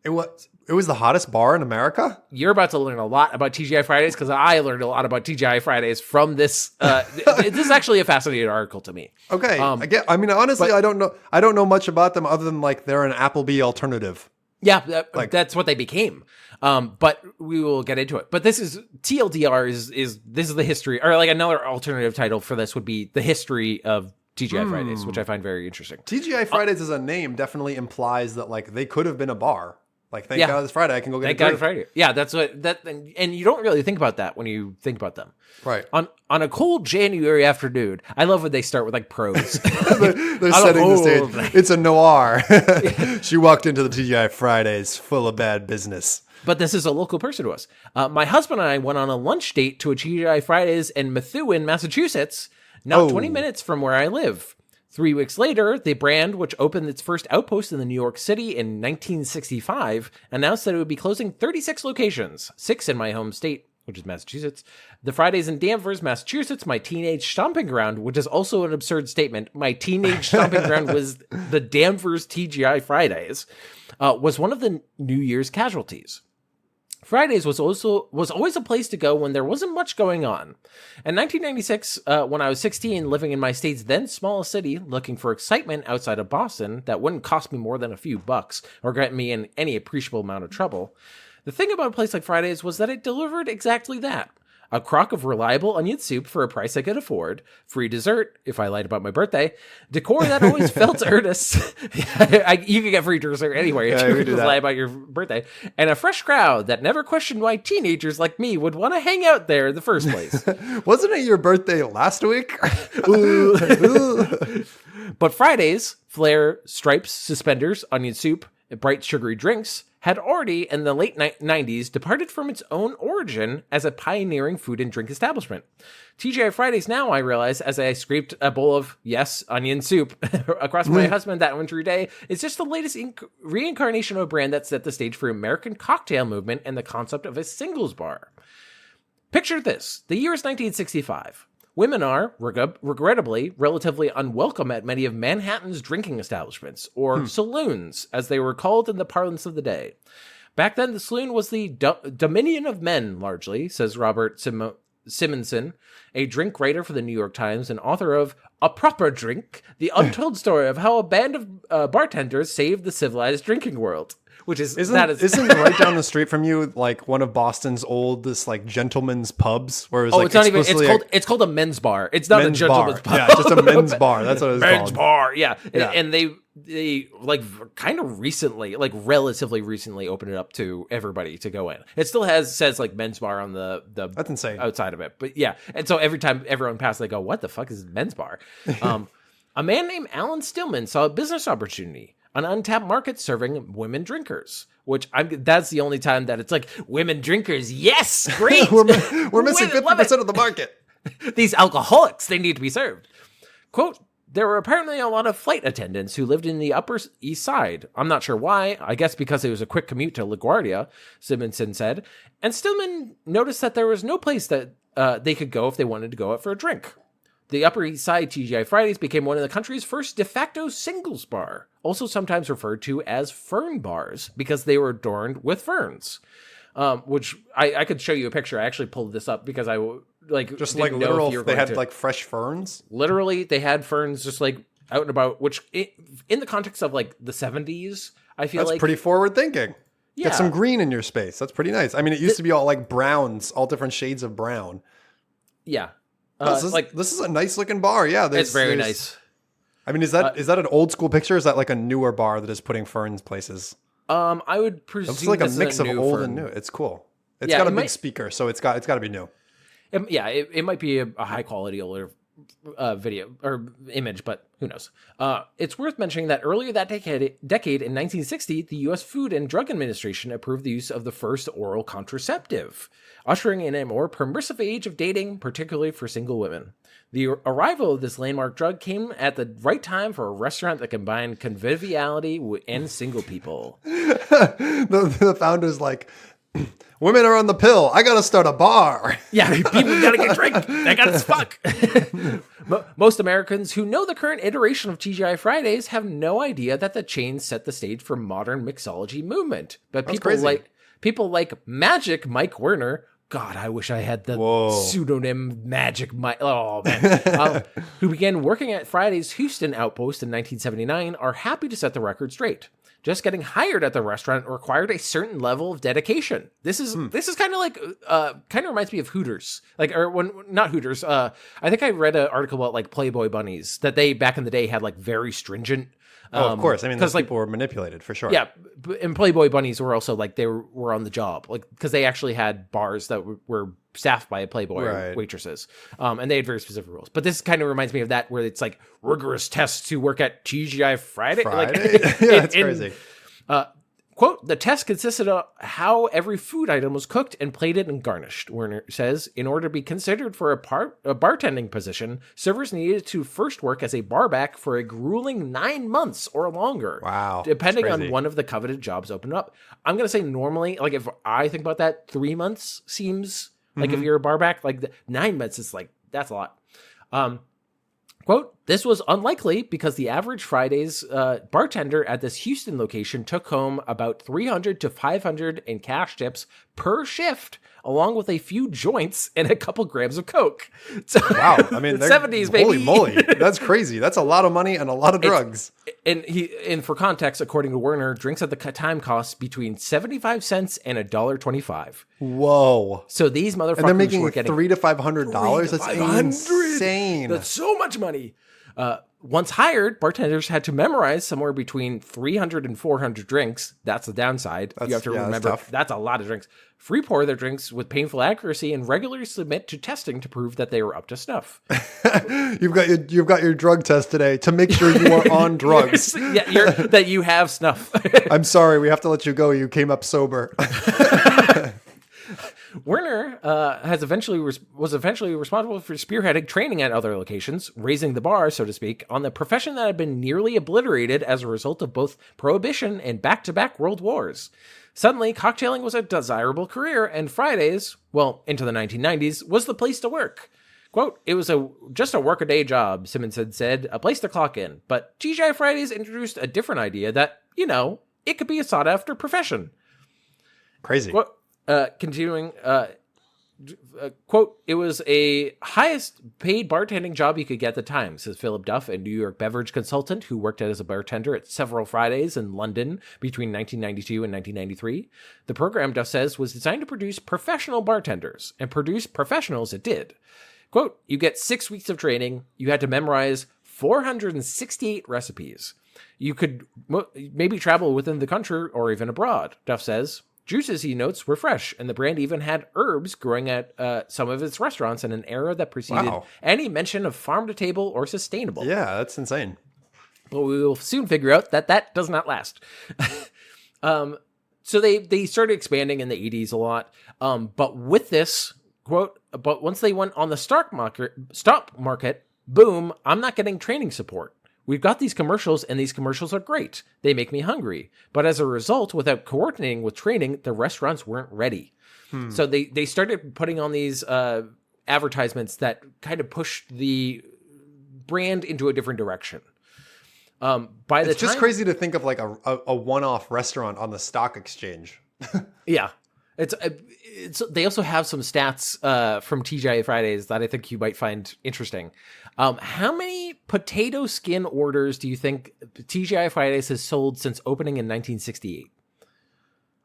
It was the hottest bar in America? You're about to learn a lot about TGI Fridays because I learned a lot about TGI Fridays from this. This is actually a fascinating article to me. Okay. Honestly, I don't know much about them other than like they're an Applebee alternative. Yeah, that's what they became. But we will get into it. But this is TLDR this is the history, or like another alternative title for this would be the history of TGI Fridays, which I find very interesting. TGI Fridays as a name definitely implies that like they could have been a bar. Like, thank God it's Friday, I can go get a drink. Thank God it's Friday. Yeah, that's what and you don't really think about that when you think about them. Right. On a cold January afternoon, I love when they start with like prose. They're setting the stage. It's a noir. She walked into the TGI Fridays full of bad business. But this is a local person to us. My husband and I went on a lunch date to a TGI Fridays in Methuen, Massachusetts, not 20 minutes from where I live. 3 weeks later, the brand, which opened its first outpost in the New York City in 1965, announced that it would be closing 36 locations, 6 in my home state, which is Massachusetts. The Fridays in Danvers, Massachusetts, my teenage stomping ground, which is also an absurd statement. My teenage stomping ground was the Danvers TGI Fridays, was one of the New Year's casualties. Fridays was always a place to go when there wasn't much going on. In 1996, when I was 16, living in my state's then smallest city, looking for excitement outside of Boston that wouldn't cost me more than a few bucks or get me in any appreciable amount of trouble, the thing about a place like Fridays was that it delivered exactly that. A crock of reliable onion soup for a price I could afford, free dessert, if I lied about my birthday, decor that always felt earnest. You can get free dessert anyway if you just lie about your birthday, and a fresh crowd that never questioned why teenagers like me would want to hang out there in the first place. Wasn't it your birthday last week? But Fridays, flair, stripes, suspenders, onion soup, and bright sugary drinks had already, in the late 90s, departed from its own origin as a pioneering food and drink establishment. TGI Fridays now, I realize, as I scraped a bowl of, yes, onion soup across my husband that wintry day, is just the latest reincarnation of a brand that set the stage for American cocktail movement and the concept of a singles bar. Picture this. The year is 1965. Women are, regrettably, relatively unwelcome at many of Manhattan's drinking establishments, or saloons, as they were called in the parlance of the day. Back then, the saloon was the dominion of men, largely, says Robert Simonson, a drink writer for the New York Times and author of A Proper Drink, the untold story of how a band of bartenders saved the civilized drinking world. Which isn't right down the street from you like one of Boston's oldest like gentlemen's pubs where it was it's called a men's bar. It's not a gentleman's pub. Yeah, it's just a men's bar. That's what it's called. Men's bar, yeah. And they like kind of recently, like relatively recently opened it up to everybody to go in. It still says like men's bar on the That's insane. outside of it. But yeah. And so every time everyone passes, they go, what the fuck is men's bar? A man named Alan Stillman saw a business opportunity. An untapped market serving women drinkers, that's the only time that it's like women drinkers. Yes, great. we're missing 50% of the market. These alcoholics, they need to be served. Quote, there were apparently a lot of flight attendants who lived in the Upper East Side. I'm not sure why. I guess because it was a quick commute to LaGuardia, Simonson said. And Stillman noticed that there was no place that they could go if they wanted to go out for a drink. The Upper East Side TGI Fridays became one of the country's first de facto singles bar, also sometimes referred to as fern bars, because they were adorned with ferns. Which I could show you a picture. I actually pulled this up because I just like literal. They had like fresh ferns. Literally, they had ferns just like out and about. Which in the context of like the 70s, I feel that's pretty forward thinking. Yeah. Get some green in your space. That's pretty nice. I mean, it used to be all like browns, all different shades of brown. Yeah, this is a nice looking bar. Yeah, it's very nice. I mean, is that an old school picture? Or is that like a newer bar that is putting ferns places? I would presume it's like a mix of old fern. and new. It's cool. It's got a big speaker, so it's got to be new. It might be a high quality older video or image, but who knows? It's worth mentioning that earlier that decade in 1960, the U.S. Food and Drug Administration approved the use of the first oral contraceptive, ushering in a more permissive age of dating, particularly for single women. The arrival of this landmark drug came at the right time for a restaurant that combined conviviality and single people. The founder's like, women are on the pill. I got to start a bar. Yeah, people got to get drink. They got to fuck. Most Americans who know the current iteration of TGI Fridays have no idea that the chain set the stage for modern mixology movement. But people like Magic Mike Werner. God, I wish I had the pseudonym Magic Mike. Oh, man. Who began working at Friday's Houston outpost in 1979 are happy to set the record straight. Just getting hired at the restaurant required a certain level of dedication. This is kind of like kind of reminds me of Hooters, not Hooters. I think I read an article about like Playboy bunnies that they back in the day had like very stringent. Of course. I mean, those people were manipulated for sure. Yeah, and Playboy bunnies were also like they were on the job, like because they actually had bars that were staffed by Playboy waitresses, and they had very specific rules. But this kind of reminds me of that, where it's like rigorous tests to work at TGI Friday. That's crazy. Quote, the test consisted of how every food item was cooked and plated and garnished, Werner says. In order to be considered for a bartending position, servers needed to first work as a barback for a grueling 9 months or longer. Wow. Depending on one of the coveted jobs opened up. I'm going to say normally, like if I think about that, 3 months seems like if you're a barback, like 9 months is like, that's a lot. Quote, this was unlikely because the average Fridays bartender at this Houston location took home about $300 to $500 in cash tips per shift, along with a few joints and a couple grams of coke. So, wow. I mean, 70s, baby. Holy moly. That's crazy. That's a lot of money and a lot of drugs. And for context, according to Werner, drinks at the time cost between 75 cents and $1.25. Whoa. So these motherfuckers and they're making were getting $300 to $500. That's insane. That's so much money. Once hired, bartenders had to memorize somewhere between 300 and 400 drinks. That's the downside. You have to remember that's a lot of drinks. Free pour their drinks with painful accuracy and regularly submit to testing to prove that they were up to snuff. You've got your drug test today to make sure you are on drugs. That you have snuff. I'm sorry, we have to let you go. You came up sober. Werner was eventually responsible for spearheading training at other locations, raising the bar, so to speak, on the profession that had been nearly obliterated as a result of both Prohibition and back-to-back world wars. Suddenly, cocktailing was a desirable career, and Fridays, well, into the 1990s, was the place to work. Quote, it was just a work-a-day job, Simmons had said, a place to clock in. But TGI Fridays introduced a different idea that, it could be a sought-after profession. Crazy. Continuing, quote, it was a highest paid bartending job you could get at the time, says Philip Duff, a New York beverage consultant who worked as a bartender at several Fridays in London between 1992 and 1993. The program, Duff says, was designed to produce professional bartenders, and produce professionals it did. Quote, you get 6 weeks of training. You had to memorize 468 recipes. You could maybe travel within the country or even abroad, Duff says. Juices, he notes, were fresh, and the brand even had herbs growing at some of its restaurants in an era that preceded any mention of farm-to-table or sustainable. Yeah, that's insane. But we will soon figure out that does not last. So they started expanding in the 80s a lot. But with this, quote, but once they went on the stock market, boom, I'm not getting training support. We've got these commercials, and these commercials are great. They make me hungry. But as a result, without coordinating with training, the restaurants weren't ready. So they started putting on these advertisements that kind of pushed the brand into a different direction. By the It's time, just crazy to think of like a one-off restaurant on the stock exchange. yeah, it's they also have some stats from TGI Fridays that I think you might find interesting. How many potato skin orders do you think TGI Fridays has sold since opening in 1968?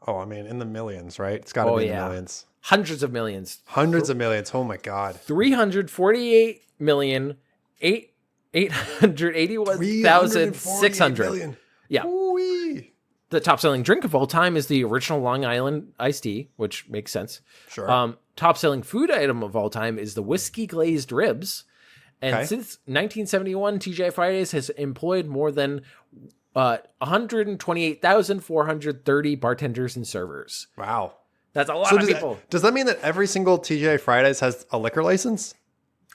Oh, I mean, in the millions, right? It's got to be in the millions. Hundreds of millions. Hundreds of millions. Oh my God. 348,881,600. Yeah. Ooh-wee. The top selling drink of all time is the original Long Island iced tea, which makes sense. Sure. Top selling food item of all time is the whiskey glazed ribs. And since 1971, TGI Fridays has employed more than 128,430 bartenders and servers. Wow. That's a lot of people. Does that mean that every single TGI Fridays has a liquor license?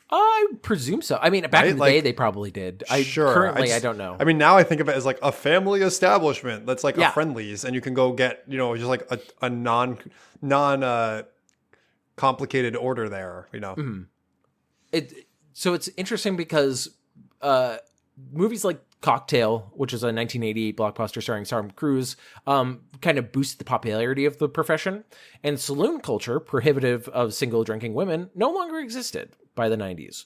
I presume so. I mean, back in the day, they probably did. Currently, I don't know. I mean, now I think of it as like a family establishment that's like a Friendlies, and you can go get, just like a non complicated order there, Mm-hmm. So it's interesting because movies like Cocktail, which is a 1988 blockbuster starring Tom Cruise, kind of boosted the popularity of the profession, and saloon culture, prohibitive of single drinking women, no longer existed by the 90s.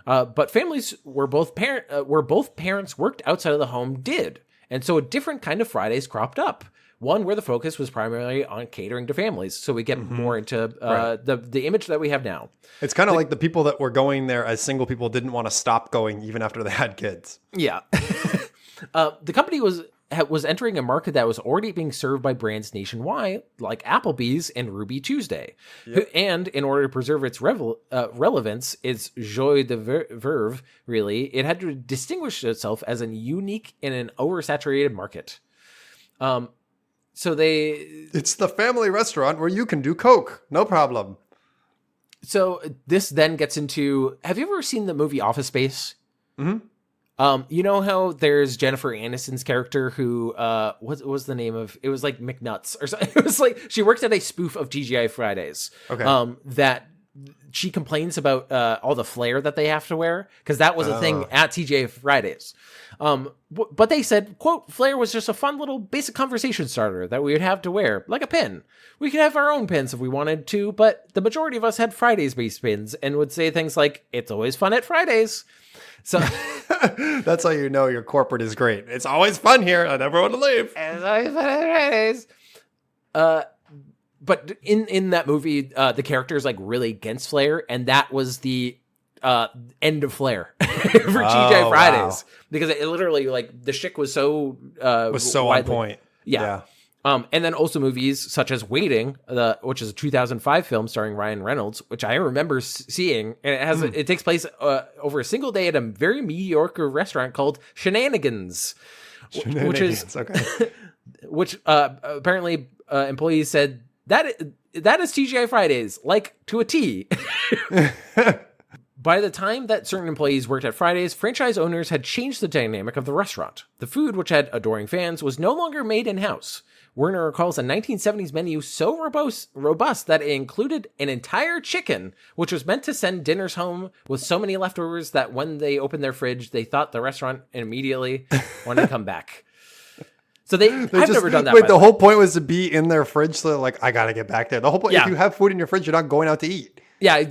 But families where both parents worked outside of the home did, and so a different kind of Fridays cropped up. One where the focus was primarily on catering to families, so we get more into the image that we have now. It's kind of like the people that were going there as single people didn't want to stop going even after they had kids. Yeah. The company was entering a market that was already being served by brands nationwide, like Applebee's and Ruby Tuesday. Yep. And in order to preserve its relevance, its joie de vivre, really, it had to distinguish itself as a unique in an oversaturated market. It's the family restaurant where you can do Coke. No problem. So this then gets into, have you ever seen the movie Office Space? Mm-hmm. You know how there's Jennifer Aniston's character who, what was the name of, it was like McNuts or something. It was like, she worked at a spoof of TGI Fridays. Okay. That she complains about all the flair that they have to wear, because that was a thing at TGI Fridays. But they said, quote, flair was just a fun little basic conversation starter that we would have to wear, like a pin. We could have our own pins if we wanted to, but the majority of us had Fridays-based pins and would say things like, it's always fun at Fridays. So that's how you know your corporate is great. It's always fun here. I never want to leave. It's always fun at Fridays. But in that movie, the character is like really against flair, and that was the end of flair for TGI Fridays, because it literally, like, the shtick was so on point. Yeah. And then also movies such as Waiting, which is a 2005 film starring Ryan Reynolds, which I remember seeing, and it takes place over a single day at a very mediocre restaurant called Shenanigans. Which is okay. Which apparently employees said that is TGI Fridays, like, to a T. By the time that certain employees worked at Fridays, franchise owners had changed the dynamic of the restaurant. The food, which had adoring fans, was no longer made in-house. Werner recalls a 1970s menu so robust that it included an entire chicken, which was meant to send dinners home with so many leftovers that when they opened their fridge, they thought the restaurant immediately wanted to come back. So I've never done that. Wait, the whole point was to be in their fridge, so they're like, I gotta get back there. The whole point, if you have food in your fridge, you're not going out to eat. Yeah,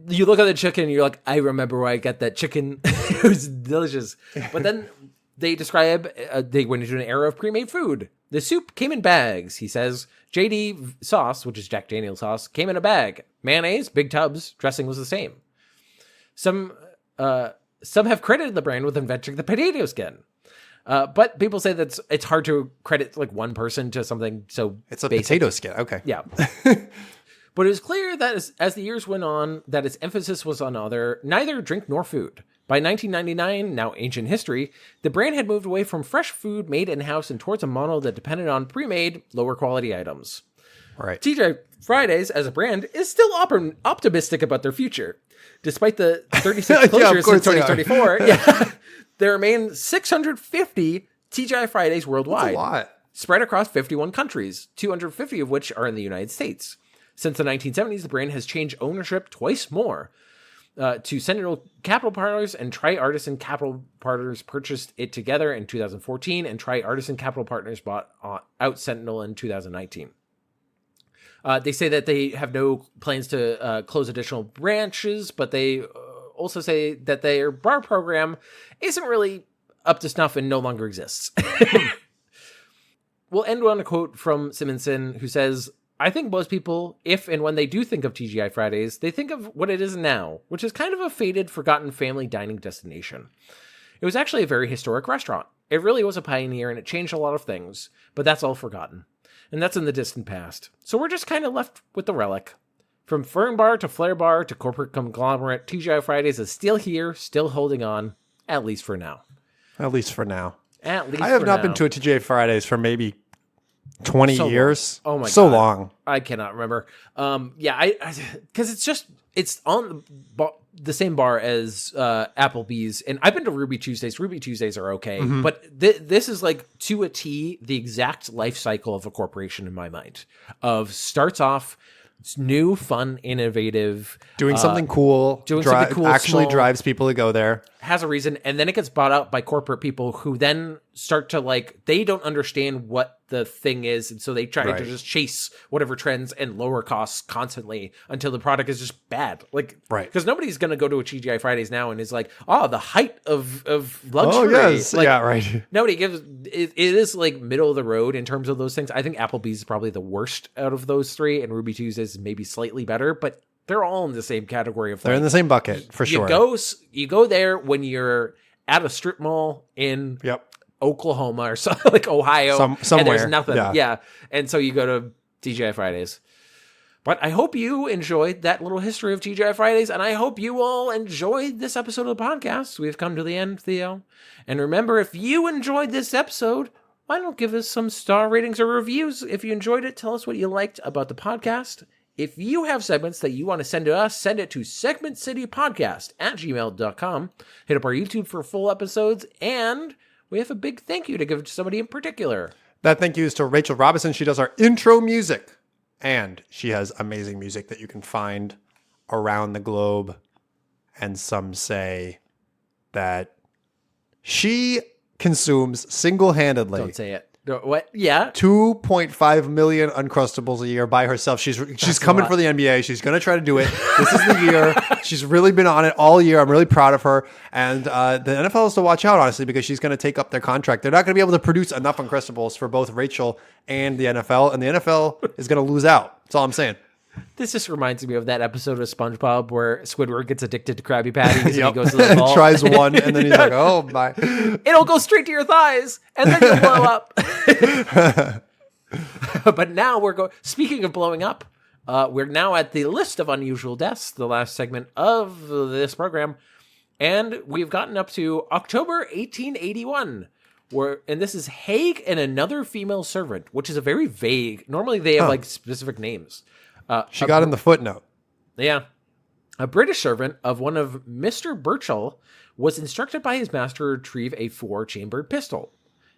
you look at the chicken and you're like, I remember where I got that chicken. It was delicious. But then they describe, they went into an era of pre-made food. The soup came in bags, he says. JD sauce, which is Jack Daniel's sauce, came in a bag. Mayonnaise, big tubs. Dressing was the same. Some have credited the brand with inventing the potato skin. But people say that it's hard to credit like one person to something so It's a basic. potato skin. Okay. Yeah. But it was clear that as the years went on, that its emphasis was on neither drink nor food. By 1999, now ancient history, the brand had moved away from fresh food made in-house and towards a model that depended on pre-made, lower quality items. All right. TGI Fridays, as a brand, is still optimistic about their future. Despite the 36 closures since 2034, there remain 650 TGI Fridays worldwide. That's a lot. Spread across 51 countries, 250 of which are in the United States. Since the 1970s, the brand has changed ownership twice more. to Sentinel Capital Partners, and Tri-Artisan Capital Partners purchased it together in 2014, and Tri-Artisan Capital Partners bought out Sentinel in 2019. They say that they have no plans to close additional branches, but they also say that their bar program isn't really up to snuff and no longer exists. We'll end on a quote from Simonson, who says, "I think most people, if and when they do think of TGI Fridays, they think of what it is now, which is kind of a faded, forgotten family dining destination. It was actually a very historic restaurant. It really was a pioneer, and it changed a lot of things, but that's all forgotten. And that's in the distant past. So we're just kind of left with the relic. From Fern Bar to Flair Bar to corporate conglomerate, TGI Fridays is still here, still holding on, at least for now." At least for now. At least I have for not now. been to a TGI Fridays for maybe 20 So long. years. Oh my so God. long. I cannot remember. Because it's on the same bar as Applebee's, and I've been to Ruby Tuesdays. Ruby Tuesdays are okay, but this is like to a T the exact life cycle of a corporation in my mind. Of starts off. It's new, fun, innovative. Doing something cool. doing something cool, Actually small. drives people to go there. Has a reason, and then it gets bought out by corporate people who then start to they don't understand what the thing is, and so they try to Right. just chase whatever trends and lower costs constantly until the product is just bad. Right. Because nobody's going to go to a TGI Fridays now and is like, oh, the height of luxury. Oh, yes. Like, yeah, right. nobody gives it is like middle of the road in terms of those things. I think Applebee's is probably the worst out of those three, and Ruby Tuesdays is maybe slightly better, but they're all in the same category of They're in the same bucket, for sure. You go there when you're at a strip mall in Yep. Oklahoma or something like Ohio, and somewhere. there's nothing. Yeah. And so you go to TGI Fridays. But I hope you enjoyed that little history of TGI Fridays, and I hope you all enjoyed this episode of the podcast. We've come to the end, Theo. And remember, if you enjoyed this episode, why don't give us some star ratings or reviews? If you enjoyed it, tell us what you liked about the podcast. If you have segments that you want to send to us, send it to segmentcitypodcast@gmail.com. Hit up our YouTube for full episodes, and we have a big thank you to give to somebody in particular. That thank you is to Rachel Robinson. She does our intro music, and she has amazing music that you can find around the globe. And some say that she consumes single-handedly Don't say it. What? Yeah. 2.5 million Uncrustables a year by herself. She's coming for the NBA. She's going to try to do it. This is the year. She's really been on it all year. I'm really proud of her. And the NFL has to watch out, honestly, because she's going to take up their contract. They're not going to be able to produce enough Uncrustables for both Rachel and the NFL. And the NFL is going to lose out. That's all I'm saying. This just reminds me of that episode of SpongeBob where Squidward gets addicted to Krabby Patties and he Yep. goes to the And vault. tries one, and then he's like, oh, my. It'll go straight to your thighs, and then you'll blow up. But now speaking of blowing up, we're now at the list of unusual deaths, the last segment of this program. And we've gotten up to October 1881. And this is Haig and another female servant, which is a very vague. Normally they have specific names. She got in the footnote. Yeah. A British servant of one of Mr. Burchell was instructed by his master to retrieve a 4-chambered pistol.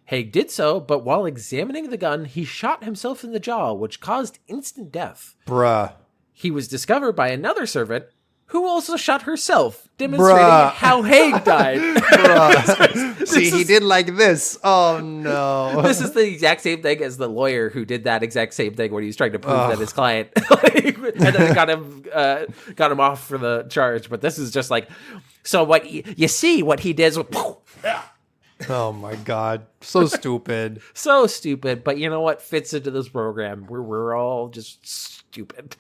Haig did so, but while examining the gun, he shot himself in the jaw, which caused instant death. Bruh. He was discovered by another servant who also shot herself, demonstrating Bruh. how Haig died. Bruh. See, he did like this. Oh, no. This is the exact same thing as the lawyer who did that exact same thing when he was trying to prove that his client, and then it got him off for the charge. But this is just like, so what you see, what he did was, Oh, my God. So stupid. so stupid. But you know what fits into this program? We're all just stupid.